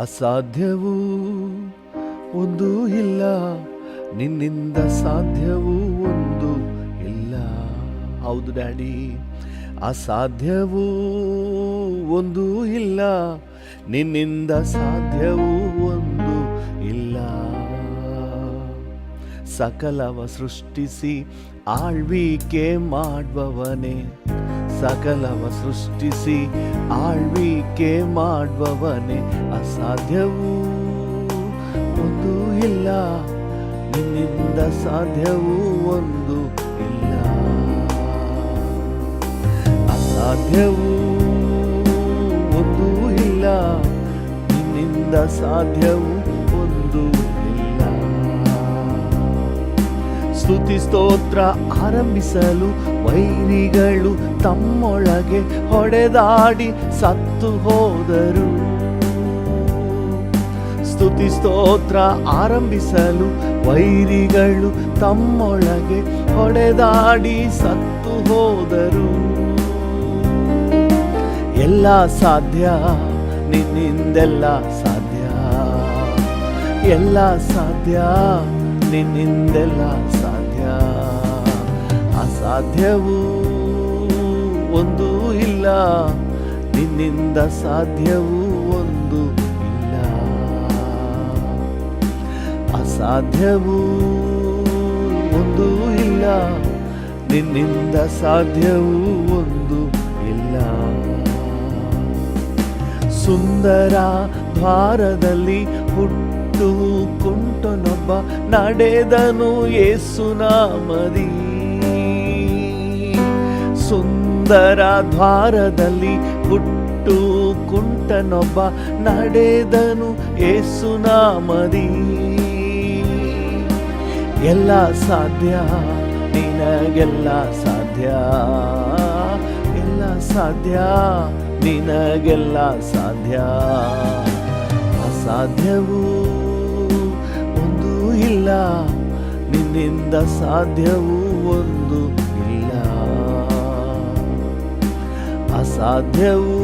ಅಸಾಧ್ಯವೂ ಒಂದು ಇಲ್ಲ, ನಿನ್ನಿಂದ ಸಾಧ್ಯವೂ ಒಂದು ಇಲ್ಲ. ಹೌದು ಡ್ಯಾಡಿ, ಅಸಾಧ್ಯವೂ ಒಂದು ಇಲ್ಲ, ನಿನ್ನಿಂದ ಸಾಧ್ಯವೂ ಒಂದು ಇಲ್ಲ. ಸಕಲವ ಸೃಷ್ಟಿಸಿ ಆಳ್ವಿಕೆ ಮಾಡುವವನೇ, ಸಕಲವ ಸೃಷ್ಟಿಸಿ ಆಳ್ವಿಕೆ ಮಾಡುವವನೇ, ಅಸಾಧ್ಯವೂ ಒಂದು ಇಲ್ಲ, ನಿನ್ನಿಂದ ಸಾಧ್ಯವೂ ಒಂದು ಇಲ್ಲ. ಅಸಾಧ್ಯವೂ ಒಂದು ಇಲ್ಲ, ನಿನ್ನಿಂದ ಸಾಧ್ಯವೂ ಒಂದು ಇಲ್ಲ. ಸ್ತುತಿ ಸ್ತೋತ್ರ ಆರಂಭಿಸಲು ವೈರಿಗಳು ತಮ್ಮೊಳಗೆ ಹೊಡೆದಾಡಿ ಸತ್ತು ಹೋದರು. ಸ್ತುತಿ ಸ್ತೋತ್ರ ಆರಂಭಿಸಲು ವೈರಿಗಳು ತಮ್ಮೊಳಗೆ ಹೊಡೆದಾಡಿ ಸತ್ತು ಹೋದರು. ಎಲ್ಲ ಸಾಧ್ಯ, ನಿನ್ನಿಂದೆಲ್ಲ ಸಾಧ್ಯ, ಎಲ್ಲ ಸಾಧ್ಯ, ನಿನ್ನಿಂದೆಲ್ಲ ಸಾಧ್ಯ. ಅಸಾಧ್ಯವೂ ಒಂದು ಇಲ್ಲ, ನಿನ್ನಿಂದ ಸಾಧ್ಯವೂ ಒಂದು ಇಲ್ಲ. ಅಸಾಧ್ಯವೂ ಒಂದು ಇಲ್ಲ, ನಿನ್ನಿಂದ ಸಾಧ್ಯವೂ ಒಂದು ಇಲ್ಲ. ಸುಂದರ ದ್ವಾರದಲ್ಲಿ ಹುಟ್ಟು ಕುಂಟನೊಬ್ಬ ನಡೆದನು ಯೇಸುನಾಮದಿ. ಸುಂದರ ದ್ವಾರದಲ್ಲಿ ಹುಟ್ಟು ಕುಂಟನೊಬ್ಬ ನಡೆದನು ಯೇಸುನಾಮದಿ. ಎಲ್ಲ ಸಾಧ್ಯ, ನಿನಗೆಲ್ಲ ಸಾಧ್ಯ, ಎಲ್ಲ ಸಾಧ್ಯ, ನಿನಗೆಲ್ಲ ಸಾಧ್ಯ. ಅಸಾಧ್ಯವೂ ಒಂದು ಇಲ್ಲ, ನಿನ್ನಿಂದ ಸಾಧ್ಯವೂ ಒಂದು ಇಲ್ಲ. ಅಸಾಧ್ಯವೂ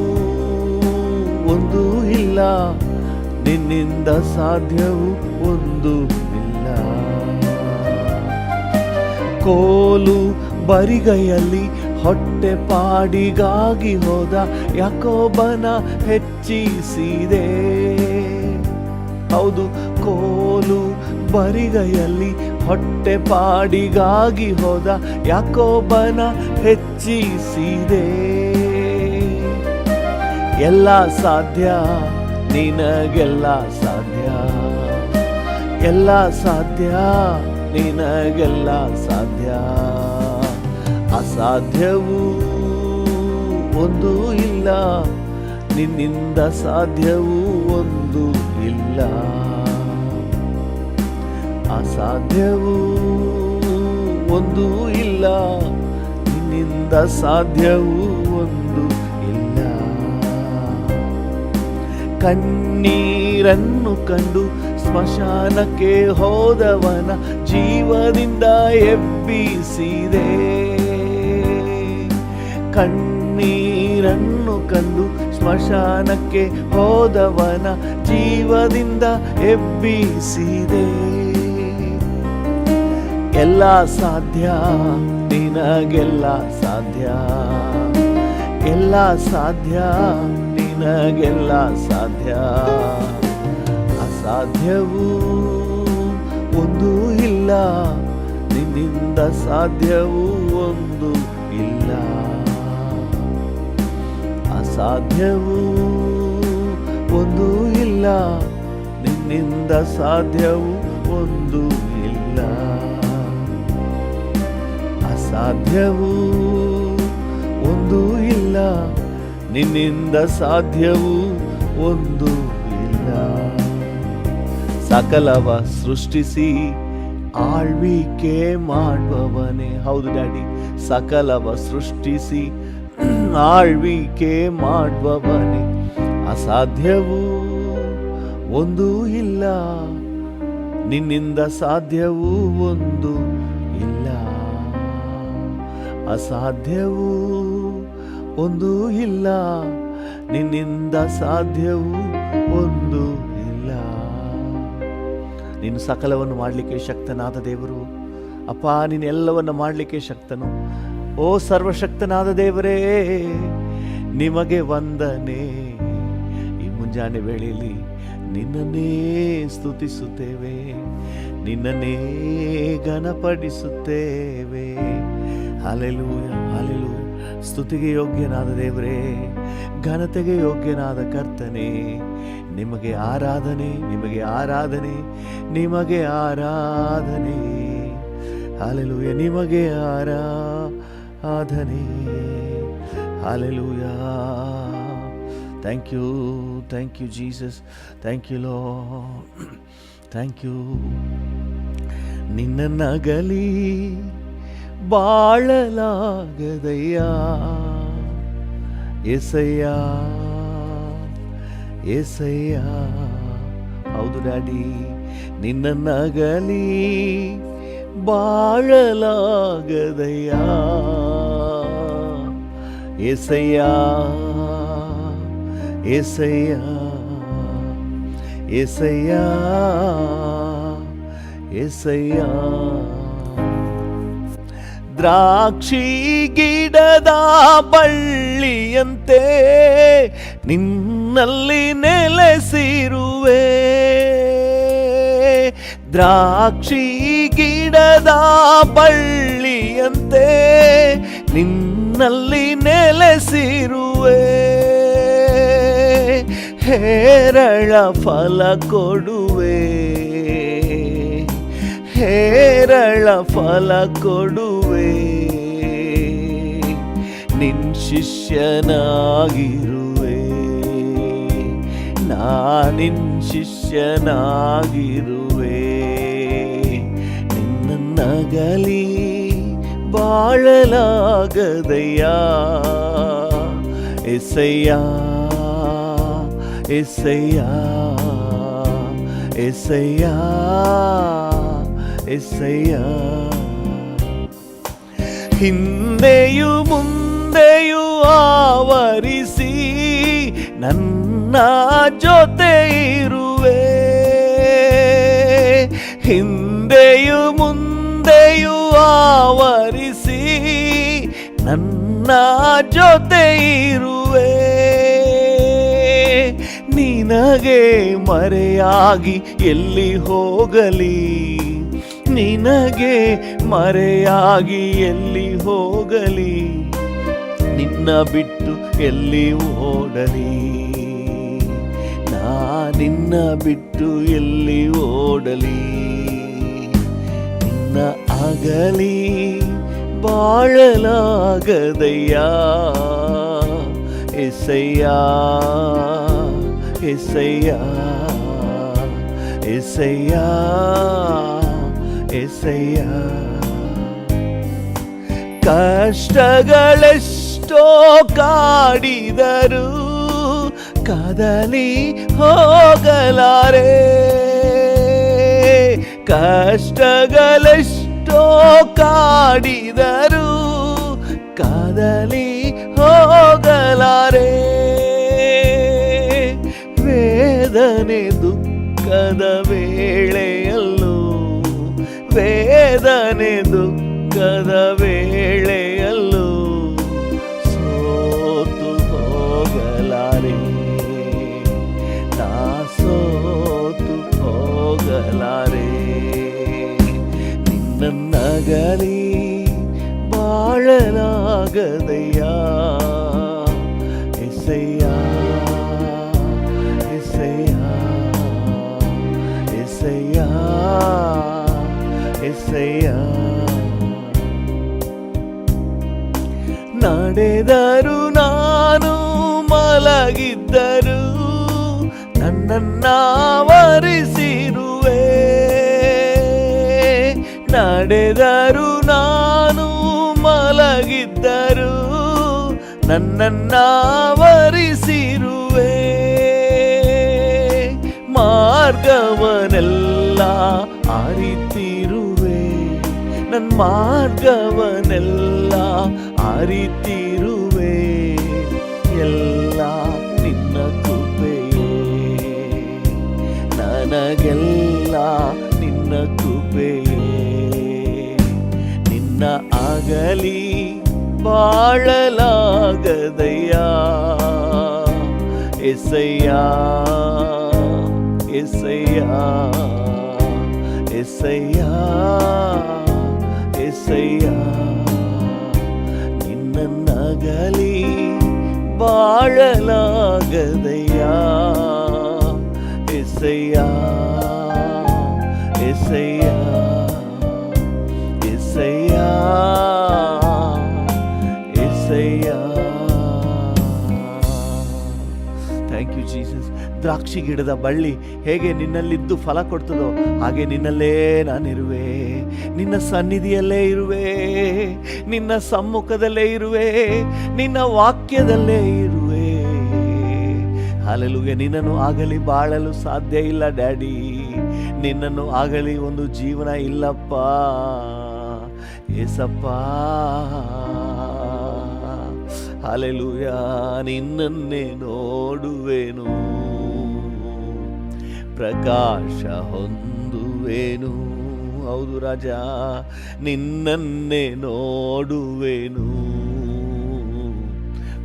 ಒಂದು ಇಲ್ಲ, ನಿನ್ನಿಂದ ಸಾಧ್ಯವೂ ಒಂದು ಇಲ್ಲ. ಕೋಲು ಬರಿಗೈಯಲ್ಲಿ ಹೊಟ್ಟೆ ಪಾಡಿಗಾಗಿ ಹೋದ ಯಾಕೋಬನ ಹೆಚ್ಚಿಸಿದೆ. ಹೌದು, ಕೋಲು ಬರಿಗೈಯಲ್ಲಿ ಹೊಟ್ಟೆ ಪಾಡಿಗಾಗಿ ಹೋದ ಯಾಕೋಬನ ಹೆಚ್ಚಿಸಿದೆ. ಎಲ್ಲ ಸಾಧ್ಯ, ನಿನಗೆಲ್ಲ ಸಾಧ್ಯ, ಎಲ್ಲ ಸಾಧ್ಯ, ನಿನಗೆಲ್ಲ ಸಾಧ್ಯ. ಅಸಾಧ್ಯವೂ ಒಂದು ಇಲ್ಲ, ನಿನ್ನಿಂದ ಸಾಧ್ಯವೂ ಒಂದು ಇಲ್ಲ. ಅಸಾಧ್ಯವೂ ಒಂದು ಇಲ್ಲ, ನಿನ್ನಿಂದ ಸಾಧ್ಯವೂ ಒಂದು ಇಲ್ಲ. ಕಣ್ಣೀರನ್ನು ಕಂಡು ಸ್ಮಶಾನಕ್ಕೆ ಹೋದವನ ಜೀವದಿಂದ ಎಬ್ಬಿಸಿದೆ. ಕಣ್ಣೀರನ್ನು ಕಂಡು ಸ್ಮಶಾನಕ್ಕೆ ಹೋದವನ ಜೀವದಿಂದ ಎಬ್ಬಿಸಿದೆ. ಎಲ್ಲ ಸಾಧ್ಯ, ನಿನಗೆಲ್ಲ ಸಾಧ್ಯ, ಎಲ್ಲ ಸಾಧ್ಯ, ನಿನಗೆಲ್ಲ ಸಾಧ್ಯ. ಅಸಾಧ್ಯವೂ ಒಂದು ಇಲ್ಲ, ನಿನ್ನಿಂದ ಸಾಧ್ಯವೂ ಒಂದು ಇಲ್ಲ. ಅಸಾಧ್ಯವೂ ಒಂದು ಇಲ್ಲ, ನಿನ್ನಿಂದ ಸಾಧ್ಯವೂ ಒಂದು ಇಲ್ಲ. ಅಸಾಧ್ಯವೂ ಒಂದು ಇಲ್ಲ, ನಿನ್ನಿಂದ ಸಾಧ್ಯವೂ ಒಂದು ಇಲ್ಲ. ಸಕಲವ ಸೃಷ್ಟಿಸಿ ಆಳ್ವಿಕೆ ಮಾಡುವವನೇ. ಹೌದು ಡ್ಯಾಡಿ, ಸಕಲವ ಸೃಷ್ಟಿಸಿ ಆಳ್ವಿಕೆ ಮಾಡುವವನೇ, ಅಸಾಧ್ಯವೂ ಒಂದು ಇಲ್ಲ, ನಿನ್ನಿಂದ ಸಾಧ್ಯವೂ ಒಂದು ಇಲ್ಲ. ಅಸಾಧ್ಯವೂ ಒಂದು ಇಲ್ಲ, ನಿನ್ನಿಂದ ಸಾಧ್ಯವೂ ಒಂದು ನೀನು ಸಕಲವನ್ನು ಮಾಡಲಿಕ್ಕೆ ಶಕ್ತನಾದ ದೇವರು ಅಪ್ಪ. ನೀನು ಎಲ್ಲವನ್ನು ಮಾಡಲಿಕ್ಕೆ ಶಕ್ತನು. ಓ ಸರ್ವಶಕ್ತನಾದ ದೇವರೇ, ನಿಮಗೆ ವಂದನೆ. ಈ ಮುಂಜಾನೆ ವೇಳೆಯಲ್ಲಿ ನಿನ್ನನ್ನೇ ಸ್ತುತಿಸುತ್ತೇವೆ, ನಿನ್ನನ್ನೇ ಘನಪಡಿಸುತ್ತೇವೆ. Hallelujah, hallelujah. ಸ್ತುತಿಗೆ ಯೋಗ್ಯನಾದ ದೇವರೇ, ಘನತೆಗೆ ಯೋಗ್ಯನಾದ ಕರ್ತನೇ, ನಿಮಗೆ ಆರಾಧನೆ, ನಿಮಗೆ ಆರಾಧನೆ, ನಿಮಗೆ ಆರಾಧನೆ. ಹಲ್ಲೆಲೂಯ, ನಿಮಗೆ ಆರಾಧನೆ. Hallelujah. Thank you Jesus, thank you Lord, thank you. ನಿನ್ನ ನಗಲಿ ಬಾಳಲಾಗದಯ್ಯ ಏಸಯ್ಯ, ಏಸಯ್ಯ. ಹೌದು ಡ್ಯಾಡಿ, ನಿನ್ನ ನಗಲಿ ಬಾಳಲಾಗದಯ್ಯ ಏಸಯ್ಯ, ಏಸಯ್ಯ, ಏಸಯ್ಯ, ಏಸಯ್ಯ. ದ್ರಾಕ್ಷಿ ಗಿಡದ ಬಳ್ಳಿಯಂತೆ ನಿನ್ನಲ್ಲಿ ನೆಲೆಸಿರುವೆ, ದ್ರಾಕ್ಷಿ ಗಿಡದ ಬಳ್ಳಿಯಂತೆ ನಿನ್ನಲ್ಲಿ ನೆಲೆಸಿರುವೆ. ಹೇರಳ ಫಲ ಕೊಡುವೆ, ಹೇರಳ ಫಲ ಕೊಡುವೆ. ನಿನ್ ಶಿಷ್ಯನಾಗಿರುವೆ, ನಾನಿನ್ ಶಿಷ್ಯನಾಗಿರುವೆ. ನಿನ್ನ ನಗಲಿ ಬಾಳಲಾಗದಯ್ಯ ಏಸಯ್ಯ, ಏಸಯ್ಯ, ಏಸಯ್ಯ, ಏಸಯ್ಯ. ಹಿಂದೆಯೂ ಮುಂದೆಯೂ ಆವರಿಸಿ ನನ್ನ ಜೊತೆ ಇರುವೆ, ಹಿಂದೆಯೂ ಮುಂದೆಯೂ ಆವರಿಸಿ ನನ್ನ ಜೊತೆ ಇರುವೆ. ನಿನಗೆ ಮರೆಯಾಗಿ ಎಲ್ಲಿ ಹೋಗಲಿ, ನಿನಗೆ ಮರೆಯಾಗಿ ಎಲ್ಲಿ ಹೋಗಲಿ, ನಿನ್ನ ಬಿಟ್ಟು ಎಲ್ಲಿ ಓಡಲಿ, ನಾ ನಿನ್ನ ಬಿಟ್ಟು ಎಲ್ಲಿ ಓಡಲಿ. ನಿನ್ನ ಅಗಲಿ ಬಾಳಲಾಗದಯ್ಯ ಏಸಯ್ಯ, ಏಸಯ್ಯ, ಏಸಯ್ಯ, ಏಸಯ್ಯ. ಕಷ್ಟಗಳೆಷ್ಟೋ ಕಾಡಿದರು ಕದಲಿ ಹೋಗಲಾರೆ, ಕಷ್ಟಗಳೆಷ್ಟೋ ಕಾಡಿದರು ಕದಲಿ ಹೋಗಲಾರೆ. ವೇದನೆ ದುಃಖದ ವೇಳೆಯಲ್ಲೂ, ವೇದನೆ ದುಃಖದ ವೇಳೆಯಲ್ಲೂ ಸೋತು ಹೋಗಲಾರೆ, ನಾ ಸೋತು ಹೋಗಲಾರೆ. ನಿನ್ನ ನಗಲಿ ಬಾಳಲಾಗದಯ್ಯ ಏಸಯ್ಯ, ಏಸಯ್ಯ, ಏಸಯ್ಯ, ಏಸಯ್ಯ. ನಡೆದರು ನಾನು ಮಲಗಿದ್ದರು ನನ್ನನ್ನಾವರಿಸಿರುವೆ, ನಡೆದರು ನಾನು ಮಲಗಿದ್ದರು ನನ್ನನ್ನಾವರಿಸಿರುವೆ. ಮಾರ್ಗವನೆಲ್ಲ ಅರಿತಿರುವೆ, ನನ್ನ ಮಾರ್ಗವನೆಲ್ಲ ಅರಿತಿರುವೆ. ಎಲ್ಲ ನಿನ್ನ ಕೃಪೆಯೇ, ನನಗೆಲ್ಲ ನಿನ್ನ ಕೃಪೆಯೇ. ನಿನ್ನ ಆಗಲಿ ಬಾಳಲಾಗದಯ್ಯ ಎಸಯ್ಯ ಎಸಯ್ಯ ಎಸಯ್ಯ ಎಸಯ್ಯ. ನಿನ್ನನ್ನಗಲಿ ಬಾಳಲಾಗದಯ್ಯ ಎಸಯ್ಯ ಎಸಯ್ಯ ಎಸಯ್ಯ ಎಸಯ್ಯ. Thank you Jesus. ದ್ರಾಕ್ಷಿ ಗಿಡದ ಬಳ್ಳಿ ಹೇಗೆ ನಿನ್ನಲ್ಲಿದ್ದು ಫಲ ಕೊಡ್ತದೋ ಹಾಗೆ ನಿನ್ನಲ್ಲೇ ನಾನಿರುವೆ, ನಿನ್ನ ಸನ್ನಿಧಿಯಲ್ಲೇ ಇರುವೆ, ನಿನ್ನ ಸಮ್ಮುಖದಲ್ಲೇ ಇರುವೆ, ನಿನ್ನ ವಾಕ್ಯದಲ್ಲೇ ಇರುವೆ. ಹಲ್ಲೆಲೂಯಾ. ನಿನ್ನನ್ನು ಆಗಲಿ ಬಾಳಲು ಸಾಧ್ಯ ಇಲ್ಲ ಡ್ಯಾಡಿ, ನಿನ್ನನ್ನು ಆಗಲಿ ಒಂದು ಜೀವನ ಇಲ್ಲಪ್ಪ ಏಸಪ್ಪ. ಹಲ್ಲೆಲೂಯಾ. ನಿನ್ನನ್ನೇ ನೋಡುವೆನು, ಪ್ರಕಾಶ ಹೊಂದುವೆನು. ಹೌದು ರಾಜ, ನಿನ್ನನ್ನೇ ನೋಡುವೆನು,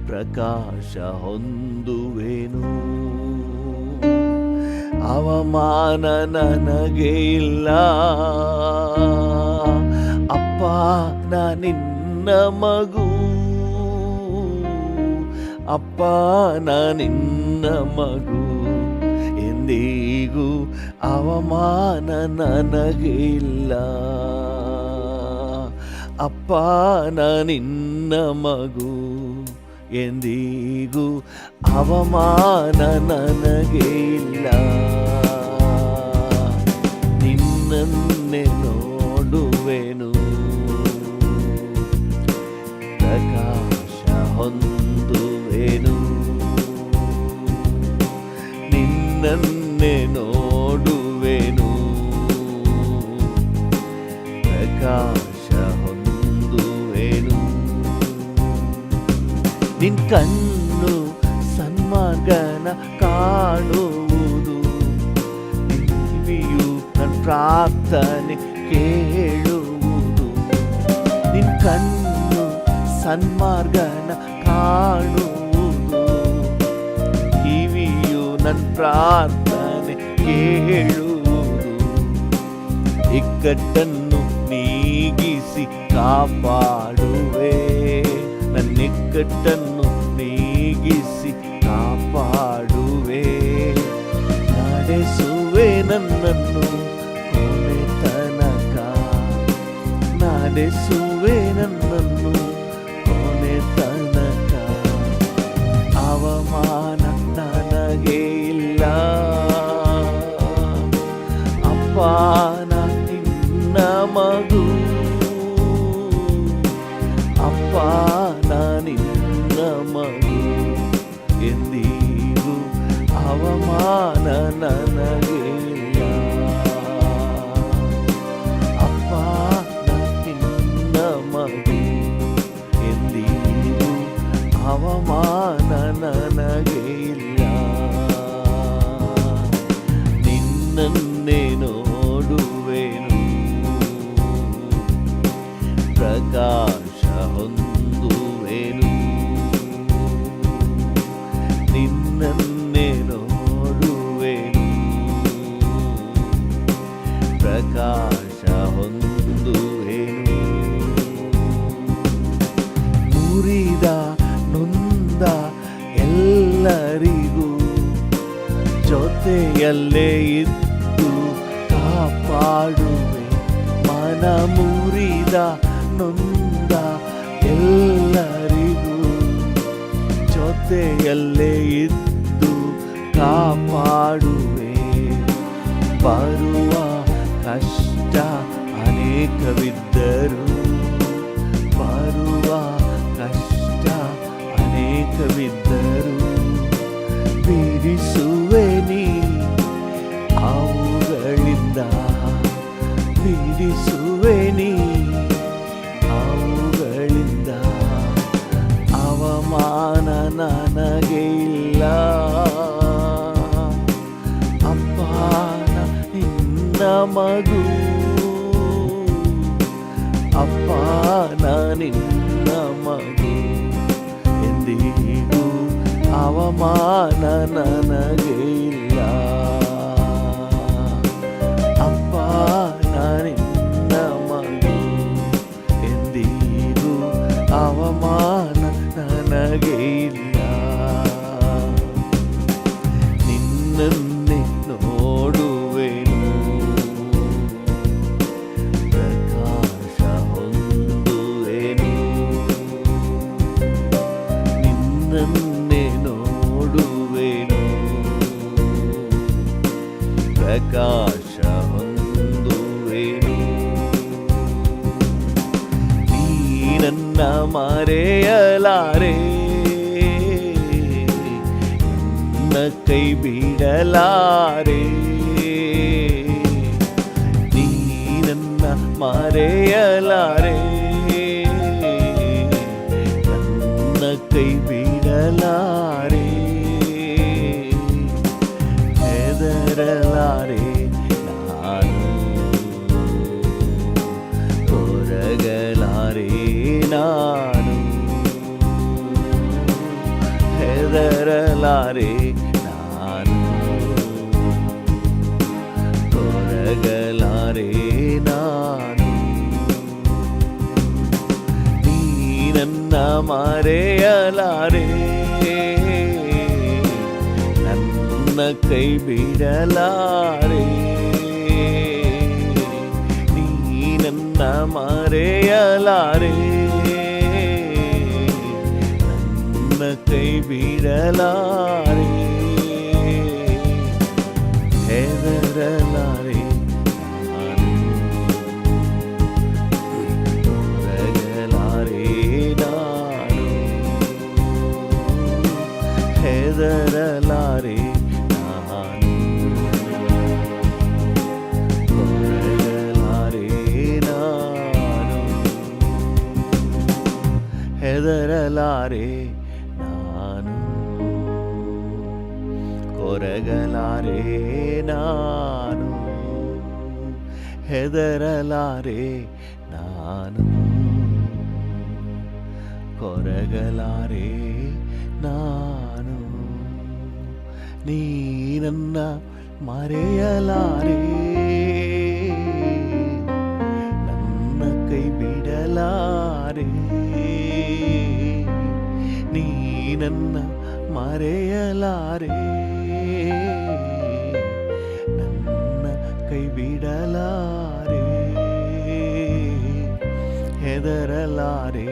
ಪ್ರಕಾಶ ಹೊಂದುವೆನು. ಅವಮಾನ ನನಗೆ ಇಲ್ಲ ಅಪ್ಪ, ನಾ ನಿನ್ನ ಮಗು ಅಪ್ಪ, ನಾ ನಿನ್ನ ಮಗು. ಎಂದಿಗೂ ಅವಮಾನ ನನಗೆ ಇಲ್ಲ ಅಪ್ಪ, ನಾ ನಿನ್ನ ಮಗು. ಎಂದಿಗೂ ಅವಮಾನ ನನಗೆ ಇಲ್ಲ. ನಿನ್ನನ್ನೇ ನೋಡುವೆನು, ಪ್ರಕಾಶ ಹೊಂದುವೆನು. ನಿನ್ನನ್ನೇ ನೋಡುವೆನು, ಪ್ರಕಾಶ ಹೊಂದುವೆನು. ನಿನ್ ಕಣ್ಣು ಸನ್ಮಾರ್ಗನ ಕಾಣುವುದು, ಕಿವಿಯು ನನ್ನ ಪ್ರಾರ್ಥನೆ ಕೇಳುವುದು. ನಿನ್ ಕಣ್ಣು ಸನ್ಮಾರ್ಗನ ಕಾಣುವುದು, ಕಿವಿಯು ನನ್ನ ಪ್ರಾರ್ಥನೆ ಕೇಳುವುದು. ಇಕ್ಕಟ್ಟನ್ನು ನೀಗಿಸಿ ಕಾಪಾಡುವೆ, ನನ್ನಿಕ್ಕಟ್ಟನ್ನು ನೀಗಿಸಿ ಕಾಪಾಡುವೆ. ನಡೆಸುವೆ ನನ್ನನ್ನು ಕೊನೆ ತನಕ, ನಡೆಸುವೆ ನನ್ನನ್ನು ಕೊನೆ ತನಕ. ಅವಮಾನ ನನಗೆ ಇಲ್ಲ ಅಪ್ಪ, ನಾ ನಿನ್ನ ಮಗು ಅಪ್ಪ, ನಾ ನಿನ್ನ ಮಗು. ಎಂದಿಗೂ ಅವಮಾನ ನನಗೆ ಇಲ್ಲ ಅಪ್ಪ, ನಾ ನಿನ್ನ ಮಗು. ಎಂದಿಗೂ ಅವಮಾನ ನನಗೆ ಇಲ್ಲ. ನಿನ್ನನ್ನೇ ನೋಡುವೆನು, ಪ್ರಕಾಶ ಹೊಂದುವೆನು. ನಿನ್ನನ್ನೇ ನೋಡುವೆನು, ಪ್ರಕಾಶ ಹೊಂದುವೆನು. ಮುರಿದ ನೊಂದ ಎಲ್ಲರಿಗೂ ಜೊತೆಯಲ್ಲೇ ಇದ್ದು ಕಾಪಾಡುವೆ. ಮನ ಮುರಿದ ನೊಂದ ಎಲ್ಲರಿಗೂ ಜೊತೆಯಲ್ಲೇ ಇದ್ದು ಕಾಪಾಡುವೆ. ಬರುವ ಕಷ್ಟ ಅನೇಕವಿದ್ದರು, ಬರುವ ಕಷ್ಟ ಅನೇಕವಿದ್ದರು, ಬಿಡಿಸುವೆ ನೀ ಅವುಗಳಿಂದ, ಬಿಡಿಸುವೆ ನೀ ಅವುಗಳಿಂದ. ಅವಮಾನ ನನಗೆ ಇಲ್ಲ ಅಪ್ಪ, ನಿನ್ನ ಮಗು, ಅಪ್ಪ ನಿನ್ನ ಮಗು, ಎಂದಿಗೂ ಅವಮಾನ ನನಗೆ ಇಲ್ಲ. ಅಪ್ಪ ನಿನ್ನ ಮಗು, ಎಂದಿಗೂ ಅವಮಾನ ನನಗೆ ಇಲ್ಲ. ನಿನ್ನನ್ನೇ ನೋಡುವೆನು, ಪ್ರಕಾಶ ಹೊಂದುವೆನು. ನಿನ್ನನ್ನೇ ನೋಡುವೆನು, ಪ್ರಕಾಶ ಹೊಂದುವೆನು. ನೀ ನನ್ನ ಮರೆಯಲಾರೆ, ನನ್ನ ಕೈ ಬಿಡಲಾರೆ. ನೀ ನನ್ನ ಮರೆಯಲಾರೆ, ನನ್ನ ಕೈ ಬಿಡಲಾರೆ. ಹೆದರಲಾರೆ ನಾನು, ಕೊರಗಲಾರೆ ನಾನು. ಹೆದರಲಾರೆ ನಾನು, ಕೊರಗಲಾರೆ ನಾನು. ನೀ ನನ್ನ ಮರೆಯಲಾರೆ, ನನ್ನ ಕೈ ಬಿಡಲಾರೆ. ನೀ ನನ್ನ ಮರೆಯಲಾರೆ, ನನ್ನ ಕೈ ಬಿಡಲಾರೆ. ಹೆದರಲಾರೆ ನಾನು, ಕೊರಗಲಾರೆ ನಾನು. ಹೆದರಲಾರೆ ನಾನು, ಕೊರಗಲಾರೆ ನಾನು. ಹೆದರಲಾರೆ ನಾನು, ಕೊರಗಲಾರೆ ನಾನು. ಹೆದರಲಾರೆ ನಾನು, ಕೊರಗಲಾರೆ ನಾನು. ನೀ ನನ್ನ ಮರೆಯಲಾರೆ, ನನ್ನ ಕೈ ಬಿಡಲಾರೆ. ನೀ ನನ್ನ ಮರೆಯಲಾರೆ, ನನ್ನ ಕೈ ಬಿಡಲಾರೆ. ಹೆದರಲಾರೆ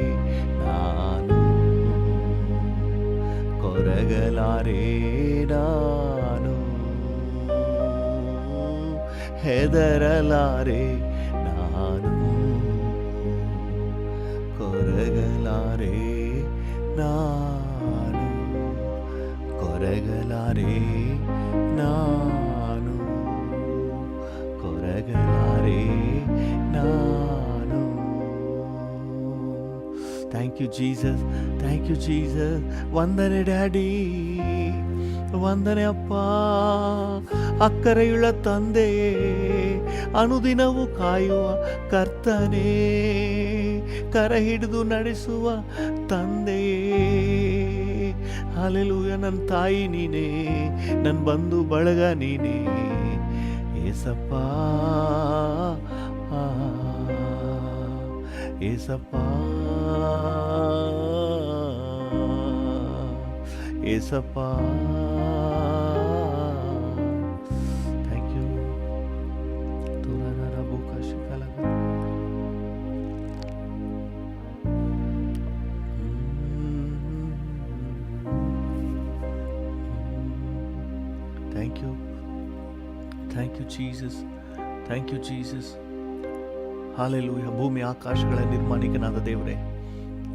ನಾನು, ಕೊರಗಲಾರೆ ನಾನು. ಹೆದರಲಾರೆ ನಾನು, ಕೊರಗಲಾರೆ ನಾನು. ಕೊರಗಲಾರೆ ನಾನು, ಕೊರಗಲಾರೆ ನಾನು. Thank you Jesus, thank you Jesus. ವಂದನೆ ಡ್ಯಾಡಿ, ವಂದನೆ ಅಪ್ಪ. ಅಕ್ಕರೆಯುಳ್ಳ ತಂದೆಯೇ, ಅನುದಿನವೂ ಕಾಯುವ ಕರ್ತನೇ, ಕರ ಹಿಡಿದು ನಡೆಸುವ ತಂದೆಯೇ. ಹಲ್ಲೆಲೂಯ. ನನ್ನ ತಾಯಿ ನೀನೇ, ನನ್ನ ಬಂಧು ಬಳಗ ನೀನೇ ಏಸಪ್ಪ, ಏಸಪ್ಪ, ಏಸಪ್ಪ. Thank you. Thank you, thank you Jesus, thank you Jesus. Hallelujah. ಭೂಮಿ ಆಕಾಶಗಳ ನಿರ್ಮಾಣಿಕನಾದ ದೇವರೇ,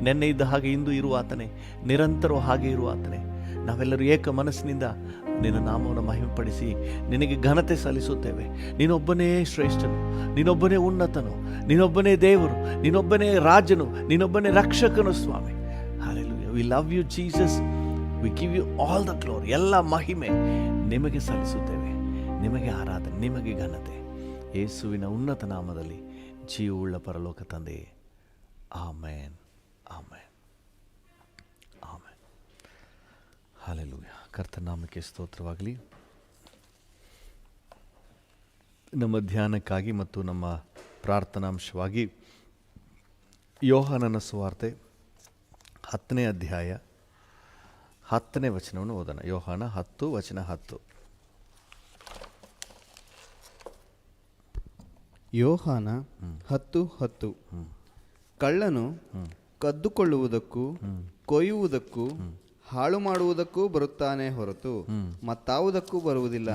ನೆನ್ನೆ ಇದ್ದ ಹಾಗೆ ಇಂದು ಇರುವ ಆತನೇ, ನಿರಂತರ ಹಾಗೆ ಇರುವ ಆತನೇ, ನಾವೆಲ್ಲರೂ ಏಕ ಮನಸ್ಸಿನಿಂದ ನಿನ್ನ ನಾಮವನ್ನು ಮಹಿಮೆಪಡಿಸಿ ನಿನಗೆ ಘನತೆ ಸಲ್ಲಿಸುತ್ತೇವೆ. ನೀನೊಬ್ಬನೇ ಶ್ರೇಷ್ಠನು, ನೀನೊಬ್ಬನೇ ಉನ್ನತನು, ನೀನೊಬ್ಬನೇ ದೇವರು, ನೀನೊಬ್ಬನೇ ರಾಜನು, ನೀನೊಬ್ಬನೇ ರಕ್ಷಕನು ಸ್ವಾಮಿ. Hallelujah. We love you Jesus. We give you all the glory. ಎಲ್ಲ ಮಹಿಮೆ ನಿಮಗೆ ಸಲ್ಲಿಸುತ್ತೇವೆ. ನಿಮಗೆ ಆರಾಧನೆ, ನಿಮಗೆ ಘನತೆ. ಯೇಸುವಿನ ಉನ್ನತ ನಾಮದಲ್ಲಿ ಜೀವವುಳ್ಳ ಪರಲೋಕ ತಂದೆಯೇ, ಆಮೇನ್, ಆಮೇನ್, ಆಮೇನ್. ಹಲ್ಲೆಲೂಯಾ. ಕರ್ತನ ನಾಮಕ್ಕೆ ಸ್ತೋತ್ರವಾಗಲಿ. ನಮ್ಮ ಧ್ಯಾನಕ್ಕಾಗಿ ಮತ್ತು ನಮ್ಮ ಪ್ರಾರ್ಥನಾಂಶವಾಗಿ ಯೋಹಾನನ ಸುವಾರ್ತೆ 10ನೇ ಅಧ್ಯಾಯ 10ನೇ ವಚನವನ್ನು ಓದೋಣ. ಯೋಹಾನ 10 ವಚನ 10. ಯೋಹಾನ 10:10. ಕಳ್ಳನು ಕದ್ದುಕೊಳ್ಳುವುದಕ್ಕೂ ಕೊಯ್ಯುವುದಕ್ಕೂ ಹಾಳು ಮಾಡುವುದಕ್ಕೂ ಬರುತ್ತಾನೆ ಹೊರತು ಮತ್ತಾವುದಕ್ಕೂ ಬರುವುದಿಲ್ಲ.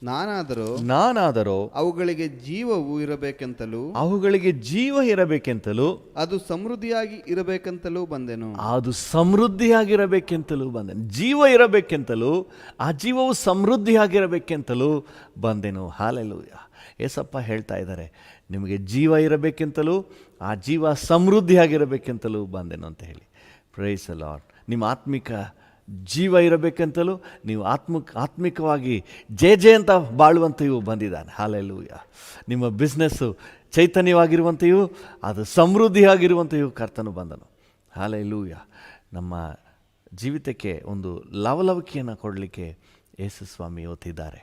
ನಾನಾದರೋ ಅವುಗಳಿಗೆ ಜೀವವು ಇರಬೇಕೆಂತಲೂ ಅದು ಸಮೃದ್ಧಿಯಾಗಿ ಇರಬೇಕೆಂತಲೂ ಬಂದೆನು. ಜೀವ ಇರಬೇಕೆಂತಲೂ ಆ ಜೀವವು ಸಮೃದ್ಧಿಯಾಗಿರಬೇಕೆಂತಲೂ ಬಂದೆನು. ಹಲ್ಲೆಲೂಯಾ. ಏಸಪ್ಪ ಹೇಳ್ತಾ ಇದ್ದಾರೆ, ನಿಮಗೆ ಜೀವ ಇರಬೇಕೆಂತಲೂ ಆ ಜೀವ ಸಮೃದ್ಧಿಯಾಗಿರಬೇಕೆಂತಲೂ ಬಂದೆನು ಅಂತ ಹೇಳಿ. Praise the Lord. ನಿಮ್ಮ ಆತ್ಮಿಕ ಜೀವ ಇರಬೇಕೆಂತಲೂ ನೀವು ಆತ್ಮಿಕವಾಗಿ ಜಯ ಅಂತ ಬಾಳುವಂತೆಯೂ ಬಂದಿದ್ದಾನೆ. ಹಲ್ಲೆಲೂಯಾ. ನಿಮ್ಮ ಬಿಸ್ನೆಸ್ಸು ಚೈತನ್ಯವಾಗಿರುವಂತೆಯೂ ಅದು ಸಮೃದ್ಧಿಯಾಗಿರುವಂತೆಯೂ ಕರ್ತನು ಬಂದನು. ಹಲ್ಲೆಲೂಯಾ. ನಮ್ಮ ಜೀವಿತಕ್ಕೆ ಒಂದು ಲವಲವಿಕೆಯನ್ನು ಕೊಡಲಿಕ್ಕೆ ಯೇಸು ಸ್ವಾಮಿ ಓದ್ತಿದ್ದಾರೆ.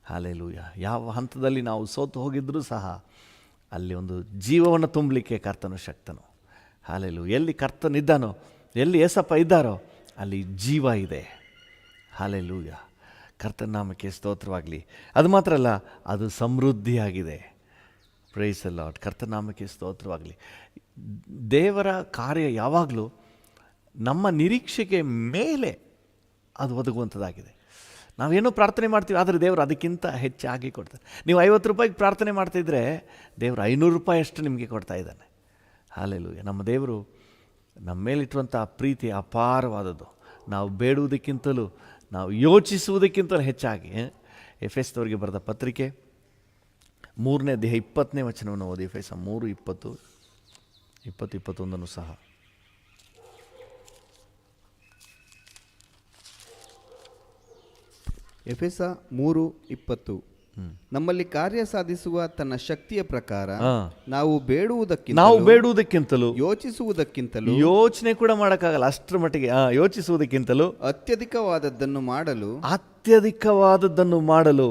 ಹಲ್ಲೆಲೂಯಾ. ಯಾವ ಹಂತದಲ್ಲಿ ನಾವು ಸೋತು ಹೋಗಿದ್ದರೂ ಸಹ ಅಲ್ಲಿ ಒಂದು ಜೀವವನ್ನು ತುಂಬಲಿಕ್ಕೆ ಕರ್ತನು ಶಕ್ತನು. ಹಲ್ಲೆಲೂಯಾ. ಎಲ್ಲಿ ಕರ್ತನಿದ್ದಾನೋ, ಎಲ್ಲಿ ಏಸಪ್ಪ ಇದ್ದಾರೋ ಅಲ್ಲಿ ಜೀವ ಇದೆ. ಹಲ್ಲೆಲೂಯಾ. ಕರ್ತನ ನಾಮಕ್ಕೆ ಸ್ತೋತ್ರವಾಗಲಿ. ಅದು ಮಾತ್ರ ಅಲ್ಲ, ಅದು ಸಮೃದ್ಧಿಯಾಗಿದೆ. Price the lord. ಕರ್ತನ ನಾಮಕ್ಕೆ ಸ್ತೋತ್ರವಾಗಲಿ. ದೇವರ ಕಾರ್ಯ ಯಾವಾಗಲೂ ನಮ್ಮ ನಿರೀಕ್ಷೆಗೆ ಮೇಲೆ ಅದು ಒದಗುವಂಥದ್ದಾಗಿದೆ. ನಾವೇನೋ ಪ್ರಾರ್ಥನೆ ಮಾಡ್ತೀವಿ, ಆದರೆ ದೇವರು ಅದಕ್ಕಿಂತ ಹೆಚ್ಚಾಗಿ ಕೊಡ್ತಾರೆ. ನೀವು 50 ರೂಪಾಯಿಗೆ ಪ್ರಾರ್ಥನೆ ಮಾಡ್ತಿದ್ರೆ ದೇವರು 500 ರೂಪಾಯಿ ಅಷ್ಟು ನಿಮಗೆ ಕೊಡ್ತಾ ಇದ್ದಾನೆ. ಹಲ್ಲೆಲೂಯಾ. ನಮ್ಮ ದೇವರು ನಮ್ಮ ಮೇಲಿಟ್ಟುವಂಥ ಪ್ರೀತಿ ಅಪಾರವಾದದ್ದು. ನಾವು ಬೇಡುವುದಕ್ಕಿಂತಲೂ ನಾವು ಯೋಚಿಸುವುದಕ್ಕಿಂತಲೂ ಹೆಚ್ಚಾಗಿ. ಎಫೆಸದವರಿಗೆ ಬರೆದ ಪತ್ರಿಕೆ 3ನೇ ಅಧ್ಯಾಯ 20ನೇ ವಚನವನ್ನು ಓದಿ. ಎಫೆಸ 3:20-21 ಸಹ. ಎಫೆಸ 3:20. ನಮ್ಮಲ್ಲಿ ಕಾರ್ಯ ಸಾಧಿಸುವ ತನ್ನ ಶಕ್ತಿಯ ಪ್ರಕಾರ ನಾವು ಬೇಡುವುದಕ್ಕಿಂತಲೂ ಯೋಚಿಸುವುದಕ್ಕಿಂತಲೂ, ಯೋಚನೆ ಕೂಡ ಮಾಡೋಕ್ಕಾಗಲ್ಲ ಅಷ್ಟರ ಮಟ್ಟಿಗೆ, ಯೋಚಿಸುವುದಕ್ಕಿಂತಲೂ ಅತ್ಯಧಿಕವಾದದ್ದನ್ನು ಮಾಡಲು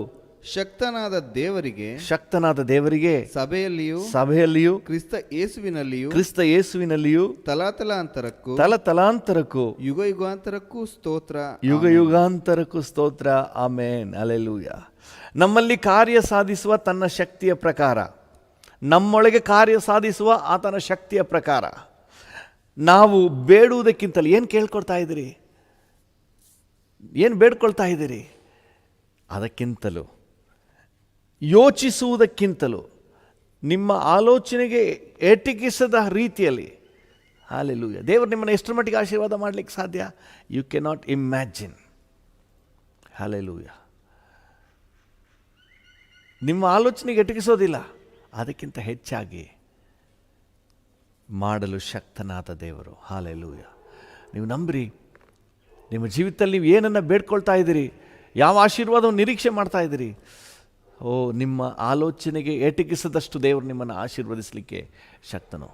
ಶಕ್ತನಾದ ದೇವರಿಗೆ ಸಭೆಯಲ್ಲಿಯೂ ಕ್ರಿಸ್ತ ಯೇಸುವಿನಲ್ಲಿಯೂ ತಲತಲಾಂತರಕ್ಕೂ ಯುಗಾಂತರಕ್ಕೂ ಸ್ತೋತ್ರ. ಆಮೆನ್. ಹಲ್ಲೆಲೂಯಾ. ನಮ್ಮಲ್ಲಿ ಕಾರ್ಯ ಸಾಧಿಸುವ ತನ್ನ ಶಕ್ತಿಯ ಪ್ರಕಾರ, ನಮ್ಮೊಳಗೆ ಕಾರ್ಯ ಸಾಧಿಸುವ ಆತನ ಶಕ್ತಿಯ ಪ್ರಕಾರ ನಾವು ಬೇಡುವುದಕ್ಕಿಂತಲೂ, ಏನು ಕೇಳ್ಕೊಳ್ತಾ ಇದ್ದೀರಿ, ಏನು ಬೇಡ್ಕೊಳ್ತಾ ಇದ್ದೀರಿ, ಅದಕ್ಕಿಂತಲೂ, ಯೋಚಿಸುವುದಕ್ಕಿಂತಲೂ, ನಿಮ್ಮ ಆಲೋಚನೆಗೆ ಎಟಕಿಸದ ರೀತಿಯಲ್ಲಿ. ಹಲ್ಲೆಲೂಯಾ. ದೇವರು ನಿಮ್ಮನ್ನು ಎಷ್ಟರ ಮಟ್ಟಿಗೆ ಆಶೀರ್ವಾದ ಮಾಡಲಿಕ್ಕೆ ಸಾಧ್ಯ, ಯು ಕೆನಾಟ್ ಇಮ್ಯಾಜಿನ್. ಹಲ್ಲೆಲೂಯಾ. ನಿಮ್ಮ ಆಲೋಚನೆಗೆ ಎಟಕಿಸೋದಿಲ್ಲ, ಅದಕ್ಕಿಂತ ಹೆಚ್ಚಾಗಿ ಮಾಡಲು ಶಕ್ತನಾದ ದೇವರು. ಹಲ್ಲೆಲೂಯಾ. ನೀವು ನಂಬ್ರಿ, ನಿಮ್ಮ ಜೀವಿತದಲ್ಲಿ ನೀವು ಏನನ್ನು ಬೇಡ್ಕೊಳ್ತಾ ಇದ್ದೀರಿ, ಯಾವ ಆಶೀರ್ವಾದವನ್ನು ನಿರೀಕ್ಷೆ ಮಾಡ್ತಾ ಇದ್ದೀರಿ, ನಿಮ್ಮ ಆಲೋಚನೆಗೆ ಎಟಕಿಸದಷ್ಟು ದೇವರು ನಿಮ್ಮನ್ನು ಆಶೀರ್ವದಿಸಲಿಕ್ಕೆ ಶಕ್ತನು.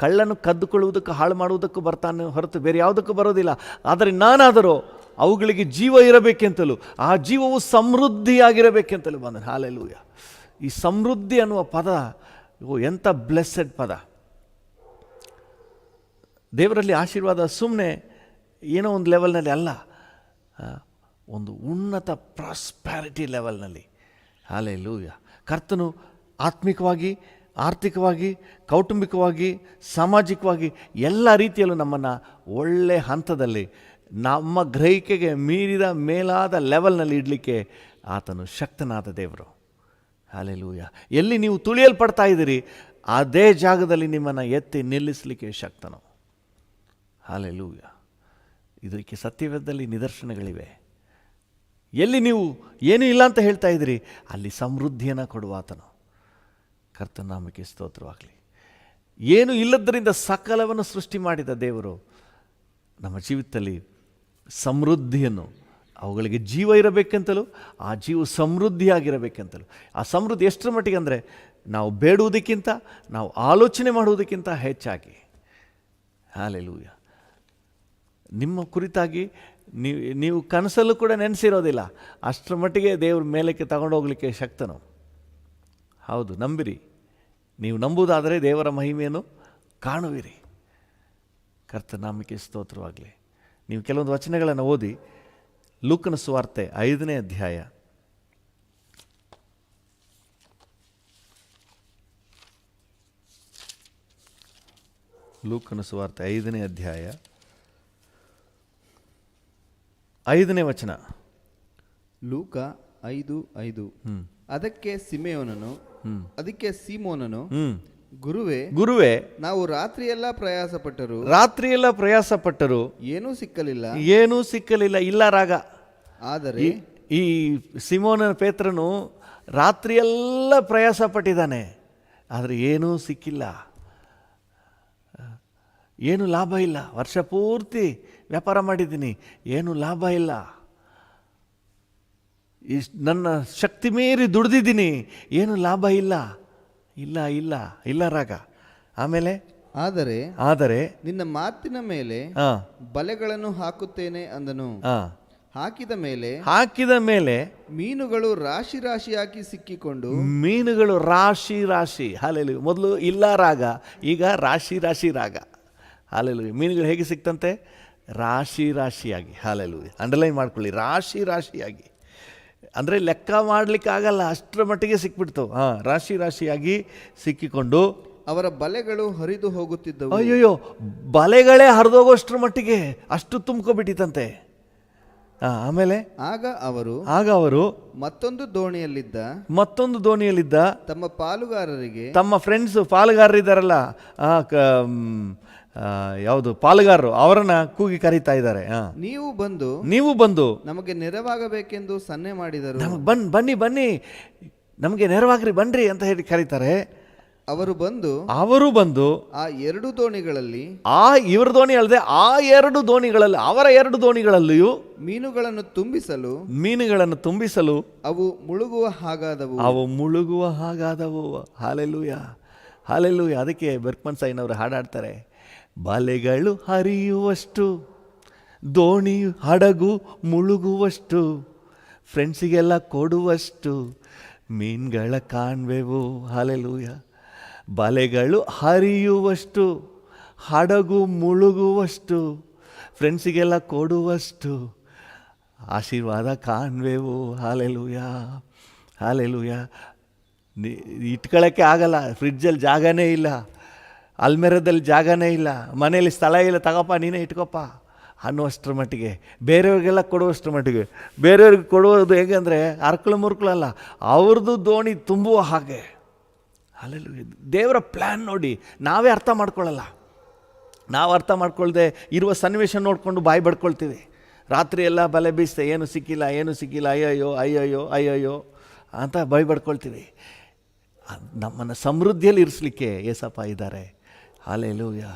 ಕಳ್ಳನು ಕದ್ದುಕೊಳ್ಳುವುದಕ್ಕೂ ಹಾಳು ಮಾಡುವುದಕ್ಕೂ ಬರ್ತಾನೆ ಹೊರತು ಬೇರೆ ಯಾವುದಕ್ಕೂ ಬರೋದಿಲ್ಲ. ಆದರೆ ನಾನಾದರೂ ಅವುಗಳಿಗೆ ಜೀವ ಇರಬೇಕೆಂತಲೂ ಆ ಜೀವವು ಸಮೃದ್ಧಿಯಾಗಿರಬೇಕೆಂತಲೂ ಬಂದನು. ಹಲ್ಲೆಲೂಯಾ. ಈ ಸಮೃದ್ಧಿ ಅನ್ನುವ ಪದ ಎಂಥ ಬ್ಲೆಸ್ಸೆಡ್ ಪದ. ದೇವರಲ್ಲಿ ಆಶೀರ್ವಾದ ಸುಮ್ಮನೆ ಏನೋ ಒಂದು ಲೆವೆಲ್ನಲ್ಲಿ ಅಲ್ಲ, ಒಂದು ಉನ್ನತ ಪ್ರಾಸ್ಪ್ಯಾರಿಟಿ ಲೆವೆಲ್ನಲ್ಲಿ. ಹಲ್ಲೆಲೂಯಾ. ಕರ್ತನು ಆತ್ಮಿಕವಾಗಿ, ಆರ್ಥಿಕವಾಗಿ, ಕೌಟುಂಬಿಕವಾಗಿ, ಸಾಮಾಜಿಕವಾಗಿ ಎಲ್ಲ ರೀತಿಯಲ್ಲೂ ನಮ್ಮನ್ನು ಒಳ್ಳೆಯ ಹಂತದಲ್ಲಿ, ನಮ್ಮ ಗ್ರಹಿಕೆಗೆ ಮೀರಿದ ಮೇಲಾದ ಲೆವೆಲ್ನಲ್ಲಿ ಇಡಲಿಕ್ಕೆ ಆತನು ಶಕ್ತನಾದ ದೇವರು. ಹಲ್ಲೆಲೂಯಾ. ಎಲ್ಲಿ ನೀವು ತುಳಿಯಲ್ಪಡ್ತಾ ಇದ್ದೀರಿ ಅದೇ ಜಾಗದಲ್ಲಿ ನಿಮ್ಮನ್ನು ಎತ್ತಿ ನಿಲ್ಲಿಸಲಿಕ್ಕೆ ಶಕ್ತನು. ಹಲ್ಲೆಲೂಯಾ. ಇದಕ್ಕೆ ಸತ್ಯವೇದದಲ್ಲಿ ನಿದರ್ಶನಗಳಿವೆ. ಎಲ್ಲಿ ನೀವು ಏನೂ ಇಲ್ಲ ಅಂತ ಹೇಳ್ತಾ ಇದ್ದೀರಿ ಅಲ್ಲಿ ಸಮೃದ್ಧಿಯನ್ನು ಕೊಡುವ ಆತನು. ಕರ್ತನ ನಾಮಕ್ಕೆ ಸ್ತೋತ್ರವಾಗಲಿ. ಏನು ಇಲ್ಲದರಿಂದ ಸಕಲವನ್ನು ಸೃಷ್ಟಿ ಮಾಡಿದ ದೇವರು ನಮ್ಮ ಜೀವಿತದಲ್ಲಿ ಸಮೃದ್ಧಿಯನ್ನು ಅವುಗಳಿಗೆ ಜೀವ ಇರಬೇಕಂತಲೂ ಆ ಜೀವ ಸಮೃದ್ಧಿಯಾಗಿರಬೇಕಂತಲೂ. ಆ ಸಮೃದ್ಧಿ ಎಷ್ಟರ ಮಟ್ಟಿಗೆ ಅಂದರೆ ನಾವು ಬೇಡುವುದಕ್ಕಿಂತ ನಾವು ಆಲೋಚನೆ ಮಾಡುವುದಕ್ಕಿಂತ ಹೆಚ್ಚಾಗಿ. ಹಲ್ಲೆಲೂಯ. ನಿಮ್ಮ ಕುರಿತಾಗಿ ನೀವು ಕನಸಲ್ಲೂ ಕೂಡ ನೆನೆಸಿರೋದಿಲ್ಲ, ಅಷ್ಟರ ಮಟ್ಟಿಗೆ ದೇವ್ರ ಮೇಲಕ್ಕೆ ತಗೊಂಡೋಗ್ಲಿಕ್ಕೆ ಶಕ್ತನು. ಹೌದು, ನಂಬಿರಿ. ನೀವು ನಂಬುವುದಾದರೆ ದೇವರ ಮಹಿಮೆಯನ್ನು ಕಾಣುವಿರಿ. ಕರ್ತನ ನಾಮಕ್ಕೆ ಸ್ತೋತ್ರವಾಗಲಿ. ನೀವು ಕೆಲವೊಂದು ವಚನಗಳನ್ನು ಓದಿ. ಲೂಕನ ಸುವಾರ್ತೆ 5ನೇ ಅಧ್ಯಾಯ. ಲೂಕನ ಸುವಾರ್ತೆ 5ನೇ ಅಧ್ಯಾಯ 5ನೇ ವಚನ. ಲೂಕ 5:5. ಅದಕ್ಕೆ ಸೀಮೋನನು, ಗುರುವೇ, ನಾವು ರಾತ್ರಿಯೆಲ್ಲ ಪ್ರಯಾಸ ಪಟ್ಟರು ಏನೂ ಸಿಕ್ಕಲಿಲ್ಲ. ಇಲ್ಲ ರಾಗ. ಆದರೆ ಈ ಸಿಮೋನ ಪೇತ್ರನು ರಾತ್ರಿಯೆಲ್ಲ ಪ್ರಯಾಸ ಪಟ್ಟಿದ್ದಾನೆ, ಆದರೆ ಏನೂ ಸಿಕ್ಕಿಲ್ಲ, ಏನು ಲಾಭ ಇಲ್ಲ. ವರ್ಷ ಪೂರ್ತಿ ವ್ಯಾಪಾರ ಮಾಡಿದ್ದೀನಿ, ಏನು ಲಾಭ ಇಲ್ಲ. ನನ್ನ ಶಕ್ತಿ ಮೀರಿ ದುಡ್ದಿದ್ದೀನಿ, ಏನು ಲಾಭ ಇಲ್ಲ. ಇಲ್ಲ ಇಲ್ಲ ಇಲ್ಲ ರಾಗ. ಆಮೇಲೆ ಆದರೆ ನಿನ್ನ ಮಾತಿನ ಮೇಲೆ ಬಲೆಗಳನ್ನು ಹಾಕುತ್ತೇನೆ ಅಂದನು. ಹಾಕಿದ ಮೇಲೆ ಮೀನುಗಳು ರಾಶಿಯಾಗಿ ಸಿಕ್ಕಿಕೊಂಡು ಹಲ್ಲೆಲೂಯಾ. ಮೊದಲು ಇಲ್ಲ ರಾಗ, ಈಗ ರಾಶಿ ರಾಗ. ಹಲ್ಲೆಲೂಯಾ. ಮೀನುಗಳು ಹೇಗೆ ಸಿಕ್ತಂತೆ? ರಾಶಿಯಾಗಿ. ಹಲ್ಲೆಲೂಯಾ. ಅಂಡರ್ಲೈನ್ ಮಾಡ್ಕೊಳ್ಳಿ, ರಾಶಿಯಾಗಿ. ಅಂದರೆ ಲೆಕ್ಕ ಮಾಡಲಿಕ್ಕೆ ಆಗಲ್ಲ, ಅಷ್ಟರ ಮಟ್ಟಿಗೆ ಸಿಕ್ಬಿಡ್ತು. ರಾಶಿಯಾಗಿ ಸಿಕ್ಕಿಕೊಂಡು ಅವರ ಬಲೆಗಳು ಹರಿದು ಹೋಗುತ್ತಿದ್ದವು. ಅಯ್ಯಯ್ಯೋ, ಬಲೆಗಳೇ ಹರಿದೋಗೋಷ್ಟ್ರ ಮಟ್ಟಿಗೆ ಅಷ್ಟು ತುಂಬ್ಕೊಬಿಟ್ಟಿತ್ತಂತೆ. ಆಮೇಲೆ ಆಗ ಅವರು ಮತ್ತೊಂದು ದೋಣಿಯಲ್ಲಿದ್ದ ತಮ್ಮ ಫ್ರೆಂಡ್ಸ್ ಪಾಲುಗಾರರಿದ್ದಾರಲ್ಲ, ಯಾವುದು ಪಾಲುಗಾರರು, ಅವರನ್ನ ಕೂಗಿ ಕರೀತಾ ಇದ್ದಾರೆ. ನೀವು ಬಂದು ನಮಗೆ ನೆರವಾಗಬೇಕೆಂದು ಸನ್ನೆ ಮಾಡಿದರು. ಬನ್ನಿ ನಮಗೆ ನೆರವಾಗ್ರಿ, ಬನ್ರಿ ಅಂತ ಹೇಳಿ ಕರೀತಾರೆ. ಅವರು ಬಂದು ಆ ಎರಡು ದೋಣಿಗಳಲ್ಲಿ, ಇವರ ದೋಣಿ ಅಲ್ಲದೆ ಆ ಎರಡು ದೋಣಿಗಳಲ್ಲಿ, ಅವರ ಎರಡು ದೋಣಿಗಳಲ್ಲಿಯೂ ಮೀನುಗಳನ್ನು ತುಂಬಿಸಲು ಅವು ಮುಳುಗುವ ಹಾಗಾದವು. ಹಲ್ಲೆಲೂಯಾ. ಅದಕ್ಕೆ ಬೆರ್ಕ್ಮನ್ ಸೈನವರು ಹಾಡಾಡ್ತಾರೆ, ಬಲೆಗಳು ಹರಿಯುವಷ್ಟು, ದೋಣಿ ಹಡಗು ಮುಳುಗುವಷ್ಟು, ಫ್ರೆಂಡ್ಸಿಗೆಲ್ಲ ಕೊಡುವಷ್ಟು ಮೀನುಗಳ ಕಾಣ್ವೆವು. ಹಲ್ಲೆಲೂಯಾ. ಬಲೆಗಳು ಹರಿಯುವಷ್ಟು, ಹಡಗು ಮುಳುಗುವಷ್ಟು, ಫ್ರೆಂಡ್ಸಿಗೆಲ್ಲ ಕೊಡುವಷ್ಟು ಆಶೀರ್ವಾದ ಕಾಣ್ವೆವು. ಹಲ್ಲೆಲೂಯಾ. ಇಟ್ಕೊಳ್ಳೋಕ್ಕೆ ಆಗಲ್ಲ, ಫ್ರಿಡ್ಜಲ್ಲಿ ಜಾಗನೇ ಇಲ್ಲ, ಅಲ್ಮೆರದಲ್ಲಿ ಜಾಗನೇ ಇಲ್ಲ, ಮನೇಲಿ ಸ್ಥಳ ಇಲ್ಲ, ತಗೋಪ್ಪ ನೀನೇ ಇಟ್ಕೊಪ್ಪ ಅನ್ನುವಷ್ಟರ ಮಟ್ಟಿಗೆ, ಬೇರೆಯವ್ರಿಗೆಲ್ಲ ಕೊಡುವಷ್ಟರ ಮಟ್ಟಿಗೆ. ಬೇರೆಯವ್ರಿಗೆ ಕೊಡುವುದು ಹೇಗೆ ಅಂದರೆ ಮುರ್ಕಳಲ್ಲ, ಅವ್ರದ್ದು ದೋಣಿ ತುಂಬುವ ಹಾಗೆ. ಹಲ್ಲೆಲೂಯಾ. ದೇವರ ಪ್ಲ್ಯಾನ್ ನೋಡಿ ನಾವೇ ಅರ್ಥ ಮಾಡ್ಕೊಳ್ಳಲ್ಲ. ನಾವು ಅರ್ಥ ಮಾಡ್ಕೊಳ್ದೆ ಇರುವ ಸನ್ನಿವೇಶ ನೋಡಿಕೊಂಡು ಬಾಯಿ ಬಡ್ಕೊಳ್ತೀವಿ. ರಾತ್ರಿ ಎಲ್ಲ ಬಲೆ ಬೀಸ್ತೆ, ಏನು ಸಿಕ್ಕಿಲ್ಲ, ಅಯ್ಯಯ್ಯೋ ಅಂತ ಬಾಯಿ ಬಡ್ಕೊಳ್ತೀವಿ. ನಮ್ಮನ್ನು ಸಮೃದ್ಧಿಯಲ್ಲಿ ಇರಿಸಲಿಕ್ಕೆ ಏಸಪ್ಪ ಇದ್ದಾರೆ. ಹಲ್ಲೆಲೂಯಾ.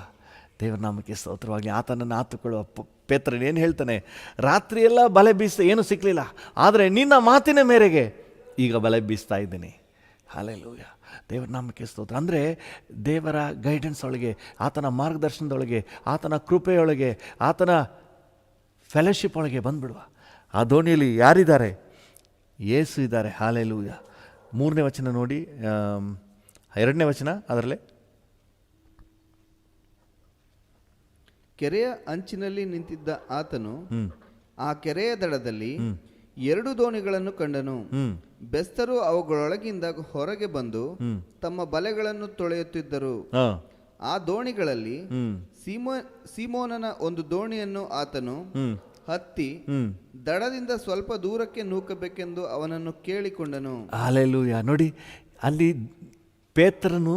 ದೇವರ ನಾಮಕ್ಕೆ ಸ್ತೋತ್ರವಾಗಲಿ. ಆತನನ್ನು ಆತುಕೊಳ್ಳುವ ಪೇತ್ರನು ಏನು ಹೇಳ್ತಾನೆ? ರಾತ್ರಿಯೆಲ್ಲ ಬಲೆ ಬೀಸ್ತೆ, ಏನೂ ಸಿಕ್ಕಲಿಲ್ಲ, ಆದರೆ ನಿನ್ನ ಮಾತಿನ ಮೇರೆಗೆ ಈಗ ಬಲೆ ಬೀಸ್ತಾ ಇದ್ದೀನಿ. ಹಲ್ಲೆಲೂಯಾ. ದೇವರ ನಾಮಕ್ಕೆ ಸ್ತೋತ್ರ. ಅಂದರೆ ದೇವರ ಗೈಡೆನ್ಸ್ ಒಳಗೆ, ಆತನ ಮಾರ್ಗದರ್ಶನದೊಳಗೆ, ಆತನ ಕೃಪೆಯೊಳಗೆ, ಆತನ ಫೆಲೋಶಿಪ್ ಒಳಗೆ ಬಂದ್ಬಿಡುವ. ಆ ದೋಣಿಯಲ್ಲಿ ಯಾರಿದ್ದಾರೆ? ಯೇಸು ಇದ್ದಾರೆ. ಹಲ್ಲೆಲೂಯಾ. 3ನೇ ವಚನ ನೋಡಿ, 2ನೇ ವಚನ ಅದರಲ್ಲೇ. ಕೆರೆಯ ಅಂಚಿನಲ್ಲಿ ನಿಂತಿದ್ದ ಆತನು ಆ ಕೆರೆಯ ದಡದಲ್ಲಿ 2 ದೋಣಿಗಳನ್ನು ಕಂಡನು. ಬೆಸ್ತರು ಅವುಗಳೊಳಗಿಂದ ಹೊರಗೆ ಬಂದು ತಮ್ಮ ಬಲೆಗಳನ್ನು ತೊಳೆಯುತ್ತಿದ್ದರು. ಆ ದೋಣಿಗಳಲ್ಲಿ ಸೀಮೋನನ ಒಂದು ದೋಣಿಯನ್ನು ಆತನು ಹತ್ತಿ ದಡದಿಂದ ಸ್ವಲ್ಪ ದೂರಕ್ಕೆ ನೂಕಬೇಕೆಂದು ಅವನನ್ನು ಕೇಳಿಕೊಂಡನು. ಹಲ್ಲೆಲೂಯಾ. ನೋಡಿ, ಅಲ್ಲಿ ಪೇತ್ರನು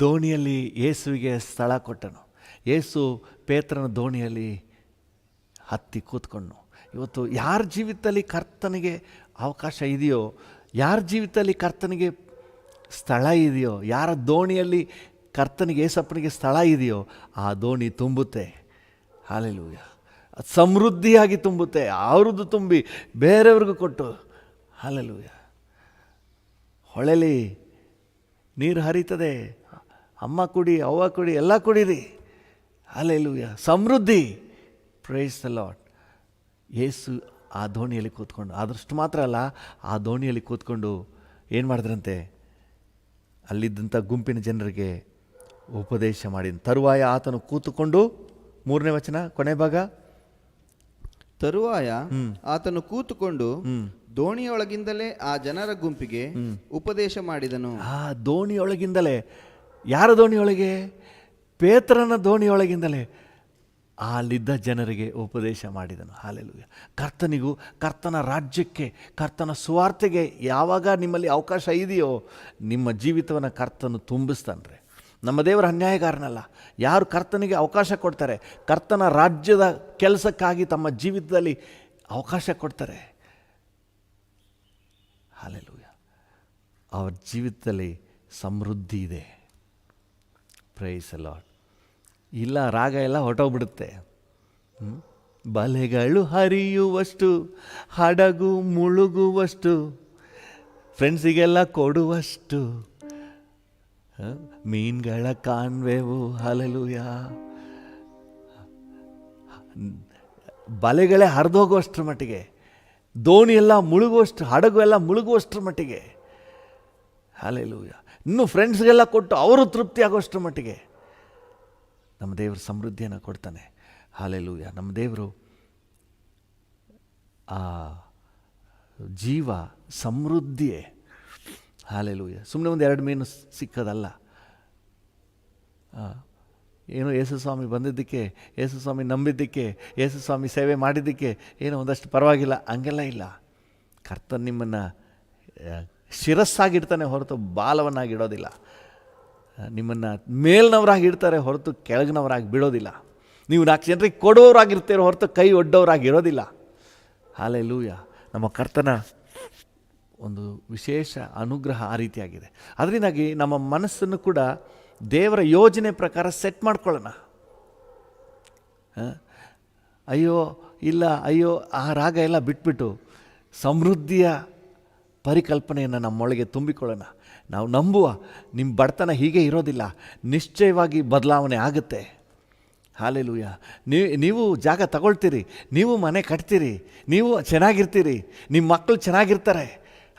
ದೋಣಿಯಲ್ಲಿ ಯೇಸುವಿಗೆ ಸ್ಥಳ ಕೊಟ್ಟನು. ಯೇಸು ಪೇತ್ರನ ದೋಣಿಯಲ್ಲಿ ಹತ್ತಿ ಕೂತ್ಕೊಂಡು, ಇವತ್ತು ಯಾರ ಜೀವಿತದಲ್ಲಿ ಕರ್ತನಿಗೆ ಅವಕಾಶ ಇದೆಯೋ, ಯಾರ ಜೀವಿತದಲ್ಲಿ ಕರ್ತನಿಗೆ ಸ್ಥಳ ಇದೆಯೋ, ಯಾರ ದೋಣಿಯಲ್ಲಿ ಕರ್ತನಿಗೆ ಏಸಪ್ಪನಿಗೆ ಸ್ಥಳ ಇದೆಯೋ, ಆ ದೋಣಿ ತುಂಬುತ್ತೆ. ಹಲ್ಲೆಲೂಯಾ. ಸಮೃದ್ಧಿಯಾಗಿ ತುಂಬುತ್ತೆ. ಅವ್ರದ್ದು ತುಂಬಿ ಬೇರೆಯವ್ರಿಗೂ ಕೊಟ್ಟು, ಹಲ್ಲೆಲೂಯ. ಹೊಳೆಲಿ ನೀರು ಹರಿತದೆ, ಅಮ್ಮ ಕುಡಿ, ಅವ್ವ ಕುಡಿ, ಎಲ್ಲ ಕುಡೀರಿ, ಹಲ್ಲೆಲೂಯ. ಸಮೃದ್ಧಿ. Praise the Lord. ಯೇಸು ಆ ದೋಣಿಯಲ್ಲಿ ಕೂತ್ಕೊಂಡು, ಅದಷ್ಟು ಮಾತ್ರ ಅಲ್ಲ, ಆ ದೋಣಿಯಲ್ಲಿ ಕೂತ್ಕೊಂಡು ಏನು ಮಾಡಿದ್ರಂತೆ, ಅಲ್ಲಿದ್ದಂಥ ಗುಂಪಿನ ಜನರಿಗೆ ಉಪದೇಶ ಮಾಡಿದ. ತರುವಾಯ ಆತನು ಕೂತುಕೊಂಡು, 3ನೇ ವಚನ ಕೊನೆ ಭಾಗ, ತರುವಾಯ ಆತನು ಕೂತುಕೊಂಡು ದೋಣಿಯೊಳಗಿಂದಲೇ ಆ ಜನರ ಗುಂಪಿಗೆ ಉಪದೇಶ ಮಾಡಿದನು. ಆ ದೋಣಿಯೊಳಗಿಂದಲೇ. ಯಾರ ದೋಣಿಯೊಳಗೆ? ಪೇತ್ರನ ದೋಣಿಯೊಳಗಿಂದಲೇ ಅಲ್ಲಿದ್ದ ಜನರಿಗೆ ಉಪದೇಶ ಮಾಡಿದನು. ಹಲ್ಲೆಲೂಯ. ಕರ್ತನಿಗೂ ಕರ್ತನ ರಾಜ್ಯಕ್ಕೆ, ಕರ್ತನ ಸುವಾರ್ತೆಗೆ ಯಾವಾಗ ನಿಮ್ಮಲ್ಲಿ ಅವಕಾಶ ಇದೆಯೋ ನಿಮ್ಮ ಜೀವಿತವನ್ನು ಕರ್ತನು ತುಂಬಿಸ್ತಾನ್ರಿ. ನಮ್ಮ ದೇವರ ಅನ್ಯಾಯಗಾರನಲ್ಲ. ಯಾರು ಕರ್ತನಿಗೆ ಅವಕಾಶ ಕೊಡ್ತಾರೆ, ಕರ್ತನ ರಾಜ್ಯದ ಕೆಲಸಕ್ಕಾಗಿ ತಮ್ಮ ಜೀವಿತದಲ್ಲಿ ಅವಕಾಶ ಕೊಡ್ತಾರೆ, ಹಲ್ಲೆಲೂಯ, ಅವ್ರ ಜೀವಿತದಲ್ಲಿ ಸಮೃದ್ಧಿ ಇದೆ. Price the lord. ಇಲ್ಲ, ರಾಗ ಎಲ್ಲ ಹೊರಟೋಗ್ಬಿಡುತ್ತೆ. ಬಲೆಗಳು ಹರಿಯುವಷ್ಟು, ಹಡಗು ಮುಳುಗುವಷ್ಟು, ಫ್ರೆಂಡ್ಸಿಗೆಲ್ಲ ಕೊಡುವಷ್ಟು ಮೀನುಗಳ ಕಾಣ್ವೆವು, ಹಲ್ಲೆಲೂಯ. ಬಲೆಗಳೇ ಹರಿದೋಗುವಷ್ಟರ ಮಟ್ಟಿಗೆ, ದೋಣಿ ಎಲ್ಲ ಮುಳುಗುವಷ್ಟು, ಹಡಗು ಎಲ್ಲ ಮುಳುಗುವಷ್ಟರ ಮಟ್ಟಿಗೆ, ಹಲ್ಲೆಲೂಯ. ಇನ್ನು ಫ್ರೆಂಡ್ಸ್ಗೆಲ್ಲ ಕೊಟ್ಟು ಅವರು ತೃಪ್ತಿ ಆಗೋಷ್ಟರ ಮಟ್ಟಿಗೆ ನಮ್ಮ ದೇವರು ಸಮೃದ್ಧಿಯನ್ನು ಕೊಡ್ತಾನೆ. ಹಲ್ಲೆಲೂಯ. ನಮ್ಮ ದೇವರು ಆ ಜೀವ ಸಮೃದ್ಧಿಯೇ. ಹಲ್ಲೆಲೂಯ. ಸುಮ್ಮನೆ ಒಂದು 2 ಮೀನು ಸಿಕ್ಕದಲ್ಲ. ಏನೋ ಯೇಸು ಸ್ವಾಮಿ ಬಂದಿದ್ದಕ್ಕೆ, ಯೇಸು ಸ್ವಾಮಿ ನಂಬಿದ್ದಕ್ಕೆ, ಯೇಸು ಸ್ವಾಮಿ ಸೇವೆ ಮಾಡಿದ್ದಕ್ಕೆ ಏನೋ ಒಂದಷ್ಟು ಪರವಾಗಿಲ್ಲ, ಹಂಗೆಲ್ಲ ಇಲ್ಲ. ಕರ್ತನ್ ನಿಮ್ಮನ್ನು ಶಿರಸ್ಸಾಗಿಡ್ತಾನೆ ಹೊರತು ಬಾಲವನ್ನಾಗಿಡೋದಿಲ್ಲ. ನಿಮ್ಮನ್ನು ಮೇಲ್ನವರಾಗಿ ಇಡ್ತಾರೆ ಹೊರತು ಕೆಳಗಿನವರಾಗಿ ಬಿಡೋದಿಲ್ಲ. ನೀವು 4 ಜನರಿಗೆ ಕೊಡೋರಾಗಿರ್ತೀರೋ ಹೊರತು ಕೈ ಒಡ್ಡೋರಾಗಿರೋದಿಲ್ಲ. ಹಲ್ಲೆಲೂಯ. ನಮ್ಮ ಕರ್ತನ ಒಂದು ವಿಶೇಷ ಅನುಗ್ರಹ ಆ ರೀತಿಯಾಗಿದೆ. ಅದರಿಂದಾಗಿ ನಮ್ಮ ಮನಸ್ಸನ್ನು ಕೂಡ ದೇವರ ಯೋಜನೆ ಪ್ರಕಾರ ಸೆಟ್ ಮಾಡ್ಕೊಳ್ಳೋಣ. ಅಯ್ಯೋ ಇಲ್ಲ, ಅಯ್ಯೋ ಆ ರಾಗ ಎಲ್ಲ ಬಿಟ್ಬಿಟ್ಟು ಸಮೃದ್ಧಿಯ ಪರಿಕಲ್ಪನೆಯನ್ನು ನಮ್ಮೊಳಗೆ ತುಂಬಿಕೊಳ್ಳೋಣ. ನಾವು ನಂಬುವ ನಿಮ್ಮ ಬಡತನ ಹೀಗೆ ಇರೋದಿಲ್ಲ, ನಿಶ್ಚಯವಾಗಿ ಬದಲಾವಣೆ ಆಗುತ್ತೆ. ಹಲ್ಲೆಲೂಯ. ನೀವು ಜಾಗ ತಗೊಳ್ತೀರಿ, ನೀವು ಮನೆ ಕಟ್ತೀರಿ, ನೀವು ಚೆನ್ನಾಗಿರ್ತೀರಿ, ನಿಮ್ಮ ಮಕ್ಕಳು ಚೆನ್ನಾಗಿರ್ತಾರೆ.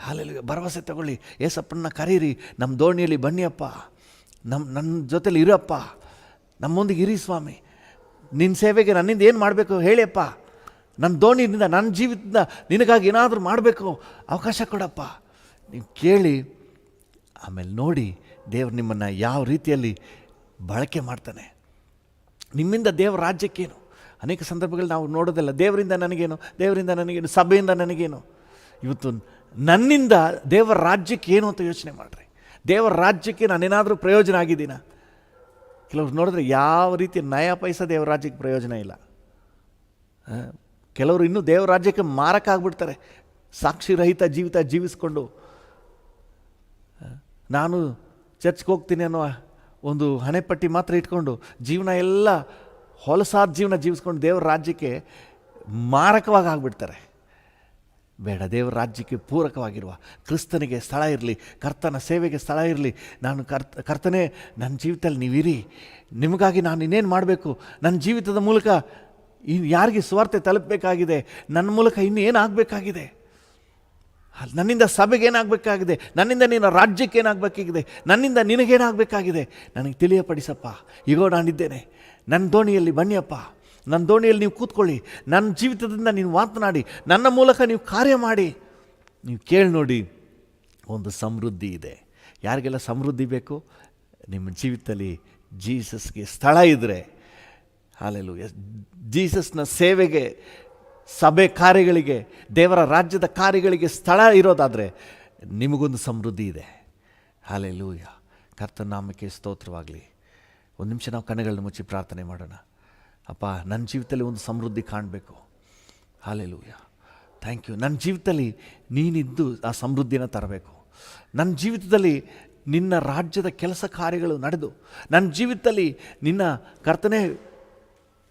ಹಲ್ಲೆಲೂಯ. ಭರವಸೆ ತಗೊಳ್ಳಿ. ಏಸಪ್ಪನ್ನ ಕರೀರಿ, ನಮ್ಮ ದೋಣಿಯಲ್ಲಿ ಬನ್ನಿಯಪ್ಪ, ನನ್ನ ಜೊತೆಲಿ ಇರಪ್ಪ, ನಮ್ಮೊಂದಿಗೆ ಇರಿ ಸ್ವಾಮಿ, ನಿನ್ನ ಸೇವೆಗೆ ನನ್ನಿಂದ ಏನು ಮಾಡಬೇಕು ಹೇಳಿಯಪ್ಪ, ನನ್ನ ದೋಣಿಯಿಂದ, ನನ್ನ ಜೀವಿತದಿಂದ ನಿನಗಾಗಿ ಏನಾದರೂ ಮಾಡಬೇಕು, ಅವಕಾಶ ಕೊಡಪ್ಪ. ನೀವು ಕೇಳಿ ಆಮೇಲೆ ನೋಡಿ ದೇವರು ನಿಮ್ಮನ್ನು ಯಾವ ರೀತಿಯಲ್ಲಿ ಬಳಕೆ ಮಾಡ್ತಾನೆ. ನಿಮ್ಮಿಂದ ದೇವರ ರಾಜ್ಯಕ್ಕೇನು? ಅನೇಕ ಸಂದರ್ಭಗಳು ನಾವು ನೋಡೋದಿಲ್ಲ. ದೇವರಿಂದ ನನಗೇನು, ದೇವರಿಂದ ನನಗೇನು, ಸಭೆಯಿಂದ ನನಗೇನು. ಇವತ್ತು ನನ್ನಿಂದ ದೇವರ ರಾಜ್ಯಕ್ಕೆ ಏನು ಅಂತ ಯೋಚನೆ ಮಾಡಿರಿ. ದೇವರ ರಾಜ್ಯಕ್ಕೆ ನಾನೇನಾದರೂ ಪ್ರಯೋಜನ ಆಗಿದ್ದೀನ? ಕೆಲವ್ರು ನೋಡಿದ್ರೆ ಯಾವ ರೀತಿಯ ನಯ ಪೈಸಾ ದೇವರ ರಾಜ್ಯಕ್ಕೆ ಪ್ರಯೋಜನ ಇಲ್ಲ. ಕೆಲವರು ಇನ್ನೂ ದೇವರ ರಾಜ್ಯಕ್ಕೆ ಮಾರಕ್ಕಾಗ್ಬಿಡ್ತಾರೆ, ಸಾಕ್ಷಿರಹಿತ ಜೀವಿತ ಜೀವಿಸ್ಕೊಂಡು. ನಾನು ಚರ್ಚ್ಗೆ ಹೋಗ್ತೀನಿ ಅನ್ನೋ ಒಂದು ಹಣೆಪಟ್ಟಿ ಮಾತ್ರ ಇಟ್ಕೊಂಡು ಜೀವನ ಎಲ್ಲ ಹೊಲಸಾದ ಜೀವನ ಜೀವಿಸ್ಕೊಂಡು ದೇವರ ರಾಜ್ಯಕ್ಕೆ ಮಾರಕವಾಗಿ ಆಗಿಬಿಡ್ತಾರೆ. ಬೇಡ, ದೇವರ ರಾಜ್ಯಕ್ಕೆ ಪೂರಕವಾಗಿರುವ ಕ್ರಿಸ್ತನಿಗೆ ಸ್ಥಳ ಇರಲಿ, ಕರ್ತನ ಸೇವೆಗೆ ಸ್ಥಳ ಇರಲಿ. ನಾನು ಕರ್ತನೇ ನನ್ನ ಜೀವಿತದಲ್ಲಿ ನೀವಿರಿ, ನಿಮಗಾಗಿ ನಾನು ಇನ್ನೇನು ಮಾಡಬೇಕು, ನನ್ನ ಜೀವಿತದ ಮೂಲಕ ಯಾರಿಗೆ ಸ್ವಾರ್ಥ ತಲುಪಬೇಕಾಗಿದೆ, ನನ್ನ ಮೂಲಕ ಇನ್ನೂ ಏನಾಗಬೇಕಾಗಿದೆ, ನನ್ನಿಂದ ಸಭೆಗೆ ಏನಾಗಬೇಕಾಗಿದೆ, ನನ್ನಿಂದ ನಿನ್ನ ರಾಜ್ಯಕ್ಕೆ ಏನಾಗಬೇಕಾಗಿದೆ, ನನ್ನಿಂದ ನಿನಗೇನಾಗಬೇಕಾಗಿದೆ ನನಗೆ ತಿಳಿಯಪಡಿಸಪ್ಪ. ಈಗೋ ನಾನಿದ್ದೇನೆ, ನನ್ನ ದೋಣಿಯಲ್ಲಿ ಬನ್ನಿಯಪ್ಪ, ನನ್ನ ದೋಣಿಯಲ್ಲಿ ನೀವು ಕೂತ್ಕೊಳ್ಳಿ, ನನ್ನ ಜೀವಿತದಿಂದ ನೀವು ಮಾತನಾಡಿ, ನನ್ನ ಮೂಲಕ ನೀವು ಕಾರ್ಯ ಮಾಡಿ. ನೀವು ಕೇಳಿ ನೋಡಿ, ಒಂದು ಸಮೃದ್ಧಿ ಇದೆ. ಯಾರಿಗೆಲ್ಲ ಸಮೃದ್ಧಿ ಬೇಕು? ನಿಮ್ಮ ಜೀವಿತದಲ್ಲಿ ಜೀಸಸ್ಗೆ ಸ್ಥಳ ಇದ್ದರೆ, ಹಲ್ಲೆಲೂಯಾ, ಜೀಸಸ್ನ ಸೇವೆಗೆ, ಸಭೆ ಕಾರ್ಯಗಳಿಗೆ, ದೇವರ ರಾಜ್ಯದ ಕಾರ್ಯಗಳಿಗೆ ಸ್ಥಳ ಇರೋದಾದರೆ ನಿಮಗೊಂದು ಸಮೃದ್ಧಿ ಇದೆ. ಹಲ್ಲೆಲೂಯಾ. ಕರ್ತನ ನಾಮಕ್ಕೆ ಸ್ತೋತ್ರವಾಗಲಿ. ಒಂದು ನಿಮಿಷ ನಾವು ಕಣ್ಣುಗಳನ್ನ ಮುಚ್ಚಿ ಪ್ರಾರ್ಥನೆ ಮಾಡೋಣ. ಅಪ್ಪ, ನನ್ನ ಜೀವಿತದಲ್ಲಿ ಒಂದು ಸಮೃದ್ಧಿ ಕಾಣಬೇಕು. Hallelujah, thank you. ನನ್ನ ಜೀವಿತದಲ್ಲಿ ನೀನಿದ್ದು ಆ ಸಮೃದ್ಧಿನ ತರಬೇಕು. ನನ್ನ ಜೀವಿತದಲ್ಲಿ ನಿನ್ನ ರಾಜ್ಯದ ಕೆಲಸ ಕಾರ್ಯಗಳು ನಡೆದು, ನನ್ನ ಜೀವಿತದಲ್ಲಿ ನಿನ್ನ ಕರ್ತನೆ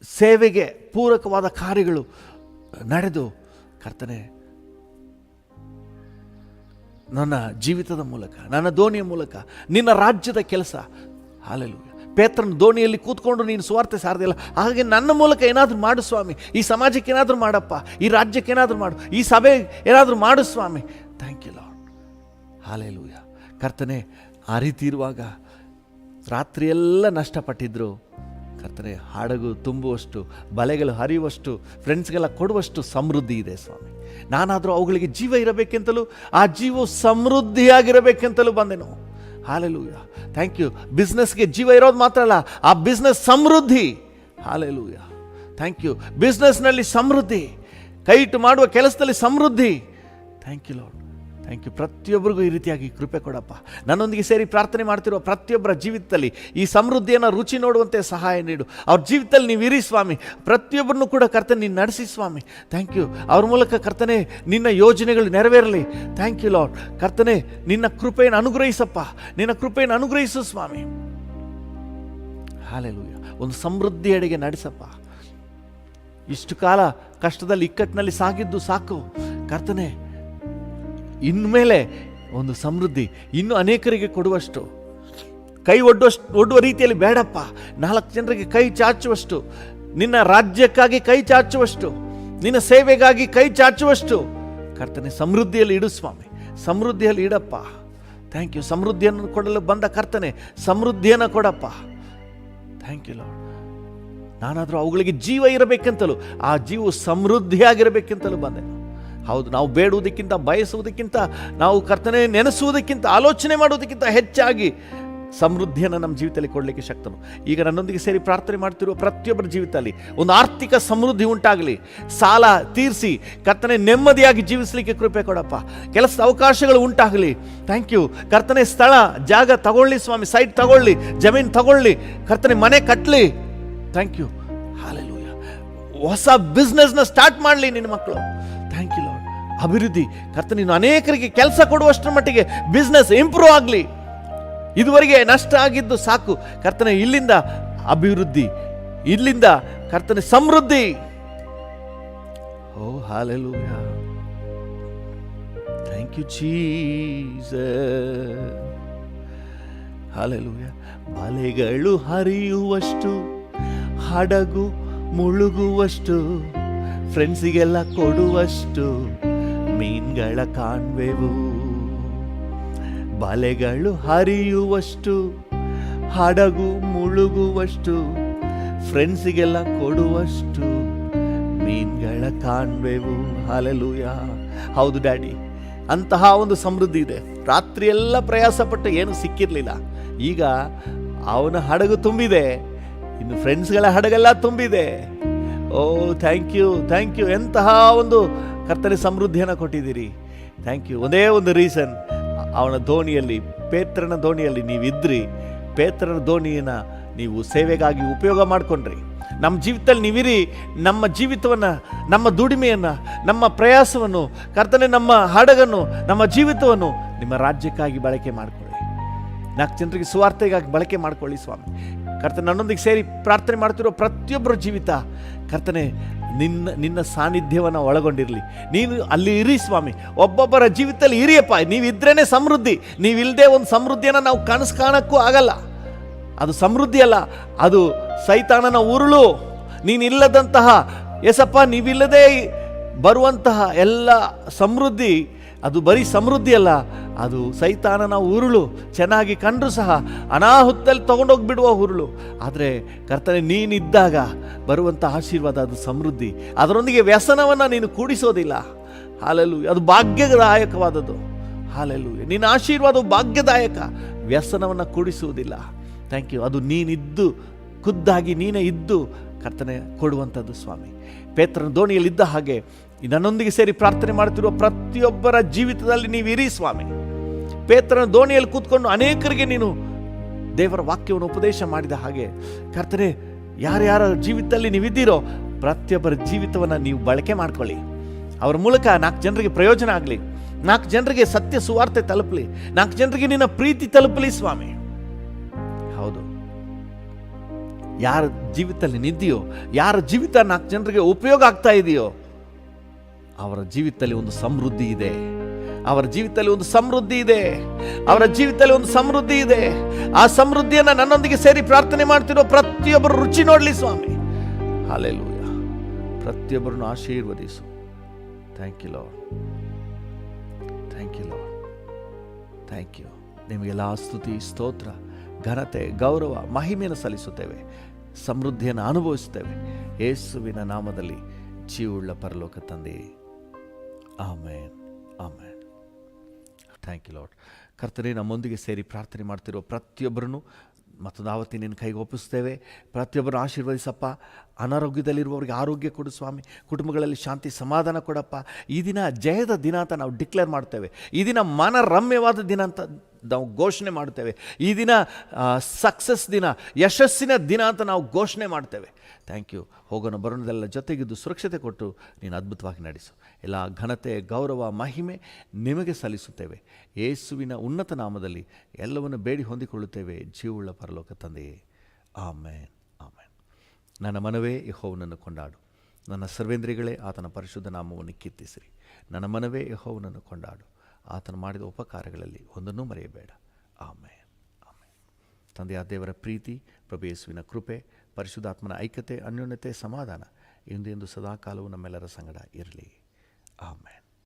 ಸೇವೆಗೆ ಪೂರಕವಾದ ಕಾರ್ಯಗಳು ನಡೆದು ಕರ್ತನೆ ನನ್ನ ಜೀವಿತದ ಮೂಲಕ, ನನ್ನ ದೋಣಿಯ ಮೂಲಕ ನಿನ್ನ ರಾಜ್ಯದ ಕೆಲಸ. ಹಲ್ಲೆಲೂಯಾ. ಪೇತ್ರನ ದೋಣಿಯಲ್ಲಿ ಕೂತ್ಕೊಂಡು ನೀನು ಸುವಾರ್ತೆ ಸಾರದಿಲ್ಲ, ಹಾಗೆ ನನ್ನ ಮೂಲಕ ಏನಾದರೂ ಮಾಡು ಸ್ವಾಮಿ. ಈ ಸಮಾಜಕ್ಕೆ ಏನಾದರೂ ಮಾಡಪ್ಪ, ಈ ರಾಜ್ಯಕ್ಕೆ ಏನಾದರೂ ಮಾಡು, ಈ ಸಭೆ ಏನಾದರೂ ಮಾಡು ಸ್ವಾಮಿ. Thank you Lord. ಹಲ್ಲೆಲೂಯಾ. ಕರ್ತನೆ, ಆ ರೀತಿ ಇರುವಾಗ ರಾತ್ರಿಯೆಲ್ಲ ನಷ್ಟಪಟ್ಟಿದ್ರು ಕರ್ತನೆ, ಹಡಗು ತುಂಬುವಷ್ಟು, ಬಲೆಗಳು ಹರಿಯುವಷ್ಟು, ಫ್ರೆಂಡ್ಸ್ಗೆಲ್ಲ ಕೊಡುವಷ್ಟು ಸಮೃದ್ಧಿ ಇದೆ ಸ್ವಾಮಿ. ನಾನಾದರೂ ಅವುಗಳಿಗೆ ಜೀವ ಇರಬೇಕೆಂತಲೂ, ಆ ಜೀವ ಸಮೃದ್ಧಿಯಾಗಿರಬೇಕೆಂತಲೂ ಬಂದೆನು. ಹಾಲೆಲೂಯಾ. Thank you. ಬಿಸ್ನೆಸ್ಗೆ ಜೀವ ಇರೋದು ಮಾತ್ರ ಅಲ್ಲ, ಆ ಬಿಸ್ನೆಸ್ ಸಮೃದ್ಧಿ. ಹಾಲೆಲೂಯಾ. Thank you. ಬಿಸ್ನೆಸ್ನಲ್ಲಿ ಸಮೃದ್ಧಿ, ಕೈ ಇಟ್ಟು ಮಾಡುವ ಕೆಲಸದಲ್ಲಿ ಸಮೃದ್ಧಿ. Thank you Lord. Thank you. ಪ್ರತಿಯೊಬ್ಬರಿಗೂ ಈ ರೀತಿಯಾಗಿ ಕೃಪೆ ಕೊಡಪ್ಪ. ನನ್ನೊಂದಿಗೆ ಸೇರಿ ಪ್ರಾರ್ಥನೆ ಮಾಡ್ತಿರೋ ಪ್ರತಿಯೊಬ್ಬರ ಜೀವಿತದಲ್ಲಿ ಈ ಸಮೃದ್ಧಿಯನ್ನು ರುಚಿ ನೋಡುವಂತೆ ಸಹಾಯ ನೀಡು. ಅವ್ರ ಜೀವಿತದಲ್ಲಿ ನೀವು ಇರಿ ಸ್ವಾಮಿ. ಪ್ರತಿಯೊಬ್ಬರನ್ನು ಕೂಡ ಕರ್ತನೆ ನೀನು ನಡೆಸಿ ಸ್ವಾಮಿ. Thank you. ಅವ್ರ ಮೂಲಕ ಕರ್ತನೆ ನಿನ್ನ ಯೋಜನೆಗಳು ನೆರವೇರಲಿ. Thank you lord. ಕರ್ತನೆ, ನಿನ್ನ ಕೃಪೆಯನ್ನು ಅನುಗ್ರಹಿಸಪ್ಪ, ನಿನ್ನ ಕೃಪೆಯನ್ನು ಅನುಗ್ರಹಿಸು ಸ್ವಾಮಿ. ಹಲ್ಲೆಲೂಯಾ. ಒಂದು ಸಮೃದ್ಧಿಯೆಡೆಗೆ ನಡೆಸಪ್ಪ. ಇಷ್ಟು ಕಾಲ ಕಷ್ಟದಲ್ಲಿ ಇಕ್ಕಟ್ಟಿನಲ್ಲಿ ಸಾಗಿದ್ದು ಸಾಕು ಕರ್ತನೆ. ಇನ್ಮೇಲೆ ಒಂದು ಸಮೃದ್ಧಿ ಇನ್ನೂ ಅನೇಕರಿಗೆ ಕೊಡುವಷ್ಟು, ಕೈ ಒಡ್ಡುವ ರೀತಿಯಲ್ಲಿ ಬೇಡಪ್ಪ. 4 ಜನರಿಗೆ ಕೈ ಚಾಚುವಷ್ಟು, ನಿನ್ನ ರಾಜ್ಯಕ್ಕಾಗಿ ಕೈ ಚಾಚುವಷ್ಟು, ನಿನ್ನ ಸೇವೆಗಾಗಿ ಕೈ ಚಾಚುವಷ್ಟು ಕರ್ತನೆ ಸಮೃದ್ಧಿಯಲ್ಲಿ ಇಡು ಸ್ವಾಮಿ. ಸಮೃದ್ಧಿಯಲ್ಲಿ ಇಡಪ್ಪ. Thank you. ಸಮೃದ್ಧಿಯನ್ನು ಕೊಡಲು ಬಂದ ಕರ್ತನೆ, ಸಮೃದ್ಧಿಯನ್ನು ಕೊಡಪ್ಪ. Thank you Lord. ನಾನಾದರೂ ಅವುಗಳಿಗೆ ಜೀವ ಇರಬೇಕೆಂತಲೂ, ಆ ಜೀವ ಸಮೃದ್ಧಿಯಾಗಿರಬೇಕೆಂತಲೂ ಬಂದೆ. ಹೌದು, ನಾವು ಬೇಡುವುದಕ್ಕಿಂತ, ಬಯಸುವುದಕ್ಕಿಂತ, ನಾವು ಕರ್ತನೆ ನೆನೆಸುವುದಕ್ಕಿಂತ, ಆಲೋಚನೆ ಮಾಡುವುದಕ್ಕಿಂತ ಹೆಚ್ಚಾಗಿ ಸಮೃದ್ಧಿಯನ್ನು ನಮ್ಮ ಜೀವಿತದಲ್ಲಿ ಕೊಡಲಿಕ್ಕೆ ಶಕ್ತನು. ಈಗ ನನ್ನೊಂದಿಗೆ ಸೇರಿ ಪ್ರಾರ್ಥನೆ ಮಾಡ್ತಿರುವ ಪ್ರತಿಯೊಬ್ಬರ ಜೀವಿತದಲ್ಲಿ ಒಂದು ಆರ್ಥಿಕ ಸಮೃದ್ಧಿ ಉಂಟಾಗಲಿ. ಸಾಲ ತೀರಿಸಿ ಕರ್ತನೆ ನೆಮ್ಮದಿಯಾಗಿ ಜೀವಿಸಲಿಕ್ಕೆ ಕೃಪೆ ಕೊಡಪ್ಪ. ಕೆಲಸದ ಅವಕಾಶಗಳು ಉಂಟಾಗಲಿ. ಥ್ಯಾಂಕ್ ಯು ಕರ್ತನೆ. ಸ್ಥಳ ಜಾಗ ತಗೊಳ್ಳಿ ಸ್ವಾಮಿ, ಸೈಟ್ ತಗೊಳ್ಳಿ, ಜಮೀನು ತಗೊಳ್ಳಿ ಕರ್ತನೆ, ಮನೆ ಕಟ್ಟಲಿ. Thank you. ಹಲ್ಲೆಲೂಯಾ. ಹೊಸ ಬಿಸ್ನೆಸ್ನ ಸ್ಟಾರ್ಟ್ ಮಾಡಲಿ ನಿನ್ನ ಮಕ್ಕಳು. Thank you Lord. ಅಭಿವೃದ್ಧಿ ಕರ್ತನೆ, ನೀನು ಅನೇಕರಿಗೆ ಕೆಲಸ ಕೊಡುವಷ್ಟರ ಮಟ್ಟಿಗೆ ಬಿಸ್ನೆಸ್ ಇಂಪ್ರೂವ್ ಆಗಲಿ. ಇದುವರೆಗೆ ನಷ್ಟ ಆಗಿದ್ದು ಸಾಕು ಕರ್ತನೆ, ಇಲ್ಲಿಂದ ಅಭಿವೃದ್ಧಿ, ಇಲ್ಲಿಂದ ಕರ್ತನೆ ಸಮೃದ್ಧಿ. Oh hallelujah. Thank you Jesus. Hallelujah. ಬಲೆಗಳು ಹರಿಯುವಷ್ಟು, ಹಡಗು ಮುಳುಗುವಷ್ಟು, ಫ್ರೆಂಡ್ಸಿಗೆಲ್ಲ ಕೊಡುವಷ್ಟು ಮೀನ್ಗಳ ಕಾಣ್ವೆವು. ಬಲೆಗಳು ಹರಿಯುವಷ್ಟು, ಹಡಗು ಮುಳುಗುವಷ್ಟು, ಫ್ರೆಂಡ್ಸಿಗೆಲ್ಲ ಕೊಡುವಷ್ಟು ಮೀನ್ಗಳ ಕಾಣ್ವೆವು. ಹಲ್ಲೆಲೂಯಾ. ಹೌದು ಡ್ಯಾಡಿ, ಅಂತಹ ಒಂದು ಸಮೃದ್ಧಿ ಇದೆ. ರಾತ್ರಿಯೆಲ್ಲ ಪ್ರಯಾಸಪಟ್ಟು ಏನು ಸಿಕ್ಕಿರಲಿಲ್ಲ, ಈಗ ಅವನ ಹಡಗು ತುಂಬಿದೆ, ಇನ್ನು ಫ್ರೆಂಡ್ಸ್ಗಳ ಹಡಗೆಲ್ಲ ತುಂಬಿದೆ. Oh thank you, thank you. ಎಂತಹ ಒಂದು ಕರ್ತನೆ ಸಮೃದ್ಧಿಯನ್ನು ಕೊಟ್ಟಿದ್ದೀರಿ. Thank you. ಒಂದೇ ಒಂದು ರೀಸನ್, ಅವನ ದೋಣಿಯಲ್ಲಿ, ಪೇತ್ರನ ದೋಣಿಯಲ್ಲಿ ನೀವಿದ್ರಿ. ಪೇತ್ರನ ದೋಣಿಯನ್ನು ನೀವು ಸೇವೆಗಾಗಿ ಉಪಯೋಗ ಮಾಡಿಕೊಂಡ್ರಿ. ನಮ್ಮ ಜೀವಿತದಲ್ಲಿ ನೀವಿರಿ. ನಮ್ಮ ಜೀವಿತವನ್ನು, ನಮ್ಮ ದುಡಿಮೆಯನ್ನು, ನಮ್ಮ ಪ್ರಯಾಸವನ್ನು ಕರ್ತನೆ, ನಮ್ಮ ಹಡಗನ್ನು, ನಮ್ಮ ಜೀವಿತವನ್ನು ನಿಮ್ಮ ರಾಜ್ಯಕ್ಕಾಗಿ ಬಳಕೆ ಮಾಡಿಕೊಳ್ಳಿ. 4 ಜನರಿಗೆ ಸುವಾರ್ತೆಗಾಗಿ ಬಳಕೆ ಮಾಡಿಕೊಳ್ಳಿ ಸ್ವಾಮಿ. ಕರ್ತನೆ, ನನ್ನೊಂದಿಗೆ ಸೇರಿ ಪ್ರಾರ್ಥನೆ ಮಾಡ್ತಿರೋ ಪ್ರತಿಯೊಬ್ಬರ ಜೀವಿತ ಕರ್ತನೆ ನಿನ್ನ ಸಾನ್ನಿಧ್ಯವನ್ನು ಒಳಗೊಂಡಿರಲಿ. ನೀನು ಅಲ್ಲಿ ಇರಿ ಸ್ವಾಮಿ. ಒಬ್ಬೊಬ್ಬರ ಜೀವಿತದಲ್ಲಿ ಇರಿಯಪ್ಪ. ನೀವಿದ್ರೇ ಸಮೃದ್ಧಿ. ನೀವಿಲ್ಲದೆ ಒಂದು ಸಮೃದ್ಧಿಯನ್ನು ನಾವು ಕನಸು ಕಾಣಕ್ಕೂ ಆಗಲ್ಲ. ಅದು ಸಮೃದ್ಧಿ ಅಲ್ಲ, ಅದು ಸೈತಾನನ ಉರುಳು. ನೀನಿಲ್ಲದಂತಹ ಎಸಪ್ಪ, ನೀವಿಲ್ಲದೆ ಬರುವಂತಹ ಎಲ್ಲ ಸಮೃದ್ಧಿ ಅದು ಬರೀ ಸಮೃದ್ಧಿ ಅಲ್ಲ, ಅದು ಸೈತಾನನ ಉರುಳು. ಚೆನ್ನಾಗಿ ಕಂಡ್ರೂ ಸಹ ಅನಾಹುತದಲ್ಲಿ ತಗೊಂಡೋಗ್ಬಿಡುವ ಉರುಳು. ಆದರೆ ಕರ್ತನೆ, ನೀನಿದ್ದಾಗ ಬರುವಂಥ ಆಶೀರ್ವಾದ ಅದು ಸಮೃದ್ಧಿ. ಅದರೊಂದಿಗೆ ವ್ಯಸನವನ್ನು ನೀನು ಕೂಡಿಸೋದಿಲ್ಲ. ಹಲ್ಲೆಲೂಯಾ. ಅದು ಭಾಗ್ಯದಾಯಕವಾದದ್ದು. ಹಲ್ಲೆಲೂಯಾ. ನಿನ್ನ ಆಶೀರ್ವಾದವು ಭಾಗ್ಯದಾಯಕ, ವ್ಯಸನವನ್ನು ಕೂಡಿಸುವುದಿಲ್ಲ. Thank you. ಅದು ನೀನಿದ್ದು, ಖುದ್ದಾಗಿ ನೀನೇ ಇದ್ದು ಕರ್ತನೆ ಕೊಡುವಂಥದ್ದು ಸ್ವಾಮಿ. ಪೇತ್ರನ ದೋಣಿಯಲ್ಲಿದ್ದ ಹಾಗೆ ನನ್ನೊಂದಿಗೆ ಸೇರಿ ಪ್ರಾರ್ಥನೆ ಮಾಡ್ತಿರುವ ಪ್ರತಿಯೊಬ್ಬರ ಜೀವಿತದಲ್ಲಿ ನೀವು ಇರಿ ಸ್ವಾಮಿ. ಪೇತ್ರನ ದೋಣಿಯಲ್ಲಿ ಕೂತ್ಕೊಂಡು ಅನೇಕರಿಗೆ ನೀನು ದೇವರ ವಾಕ್ಯವನ್ನು ಉಪದೇಶ ಮಾಡಿದ ಹಾಗೆ ಕರ್ತನೆ, ಯಾರ್ಯಾರ ಜೀವಿತದಲ್ಲಿ ನೀವಿದ್ದೀರೋ ಪ್ರತಿಯೊಬ್ಬರ ಜೀವಿತವನ್ನು ನೀವು ಬಳಕೆ ಮಾಡ್ಕೊಳ್ಳಿ. ಅವರ ಮೂಲಕ 4 ಜನರಿಗೆ ಪ್ರಯೋಜನ ಆಗಲಿ. 4 ಜನರಿಗೆ ಸತ್ಯ ಸುವಾರ್ತೆ ತಲುಪಲಿ. 4 ಜನರಿಗೆ ನಿನ್ನ ಪ್ರೀತಿ ತಲುಪಲಿ ಸ್ವಾಮಿ. ಹೌದು, ಯಾರ ಜೀವಿತದಲ್ಲಿ ನಿಂತಿಯೋ, ಯಾರ ಜೀವಿತ 4 ಜನರಿಗೆ ಉಪಯೋಗ ಆಗ್ತಾ ಇದೆಯೋ, ಅವರ ಜೀವಿತದಲ್ಲಿ ಒಂದು ಸಮೃದ್ಧಿ ಇದೆ. ಅವರ ಜೀವಿತದಲ್ಲಿ ಒಂದು ಸಮೃದ್ಧಿ ಇದೆ. ಅವರ ಜೀವಿತದಲ್ಲಿ ಒಂದು ಸಮೃದ್ಧಿ ಇದೆ. ಆ ಸಮೃದ್ಧಿಯನ್ನು ನನ್ನೊಂದಿಗೆ ಸೇರಿ ಪ್ರಾರ್ಥನೆ ಮಾಡ್ತಿರೋ ಪ್ರತಿಯೊಬ್ಬರು ರುಚಿ ನೋಡಲಿ ಸ್ವಾಮಿ. ಹಲ್ಲೆಲೂಯ. ಪ್ರತಿಯೊಬ್ಬರನ್ನು ಆಶೀರ್ವದಿಸು. Thank you Lord, thank you Lord, thank you. ನಿಮಗೆಲ್ಲ ಸ್ತುತಿ, ಸ್ತೋತ್ರ, ಘನತೆ, ಗೌರವ, ಮಹಿಮೆಯನ್ನು ಸಲ್ಲಿಸುತ್ತೇವೆ. ಸಮೃದ್ಧಿಯನ್ನು ಅನುಭವಿಸುತ್ತೇವೆ ಯೇಸುವಿನ ನಾಮದಲ್ಲಿ, ಜೀವವುಳ್ಳ ಪರಲೋಕ ತಂದೆ. Amen, amen. Thank you Lord. ಕರ್ತನೇ, ನಮ್ಮೊಂದಿಗೆ ಸೇರಿ ಪ್ರಾರ್ಥನೆ ಮಾಡ್ತಿರೋ ಪ್ರತಿಯೊಬ್ಬರನ್ನು ಮತ್ತೊಂದಾವತ್ತಿ ನಿನ್ನ ಕೈಗೆ ಒಪ್ಪಿಸ್ತೇವೆ. ಪ್ರತಿಯೊಬ್ಬರನ್ನು ಆಶೀರ್ವದಿಸಪ್ಪ. ಅನಾರೋಗ್ಯದಲ್ಲಿರುವವರಿಗೆ ಆರೋಗ್ಯ ಕೊಡು ಸ್ವಾಮಿ. ಕುಟುಂಬಗಳಲ್ಲಿ ಶಾಂತಿ, ಸಮಾಧಾನ ಕೊಡಪ್ಪ. ಈ ದಿನ ಜಯದ ದಿನ ಅಂತ ನಾವು ಡಿಕ್ಲೇರ್ ಮಾಡ್ತೇವೆ. ಈ ದಿನ ಮನರಮ್ಯವಾದ ದಿನ ಅಂತ ನಾವು ಘೋಷಣೆ ಮಾಡ್ತೇವೆ. ಈ ದಿನ ಸಕ್ಸಸ್ ದಿನ, ಯಶಸ್ಸಿನ ದಿನ ಅಂತ ನಾವು ಘೋಷಣೆ ಮಾಡ್ತೇವೆ. Thank you. ಹೋಗೋಣ ಬರೋಣದೆಲ್ಲ ಜೊತೆಗಿದ್ದು ಸುರಕ್ಷತೆ ಕೊಟ್ಟು ನೀನು ಅದ್ಭುತವಾಗಿ ನಡೆಸು. ಎಲ್ಲ ಘನತೆ, ಗೌರವ, ಮಹಿಮೆ ನಿಮಗೆ ಸಲ್ಲಿಸುತ್ತೇವೆ. ಯೇಸುವಿನ ಉನ್ನತ ನಾಮದಲ್ಲಿ ಎಲ್ಲವನ್ನು ಬೇಡಿ ಹೊಂದಿಕೊಳ್ಳುತ್ತೇವೆ, ಜೀವವುಳ್ಳ ಪರಲೋಕ ತಂದೆಯೇ. ಆಮೇನ್, ಆಮೇನ್. ನನ್ನ ಮನವೇ ಯೆಹೋವನನ್ನು ಕೊಂಡಾಡು, ನನ್ನ ಸರ್ವೇಂದ್ರಿಗಳೇ ಆತನ ಪರಿಶುದ್ಧ ನಾಮವನ್ನು ಕೀರ್ತಿಸಿರಿ. ನನ್ನ ಮನವೇ ಯೆಹೋವನನ್ನು ಕೊಂಡಾಡು, ಆತನು ಮಾಡಿದ ಉಪಕಾರಗಳಲ್ಲಿ ಒಂದನ್ನೂ ಮರೆಯಬೇಡ. ಆಮೇನ್, ಆಮೇನ್. ತಂದೆಯಾದ ದೇವರ ಪ್ರೀತಿ, ಪ್ರಭು ಯೇಸುವಿನ ಕೃಪೆ, ಪರಿಶುದ್ಧಾತ್ಮನ ಐಕ್ಯತೆ, ಅನ್ಯೋನ್ಯತೆ, ಸಮಾಧಾನ ಇಂದು ಸದಾಕಾಲವೂ ನಮ್ಮೆಲ್ಲರ ಸಂಗಡ ಇರಲಿ. ಆಮೇನ್.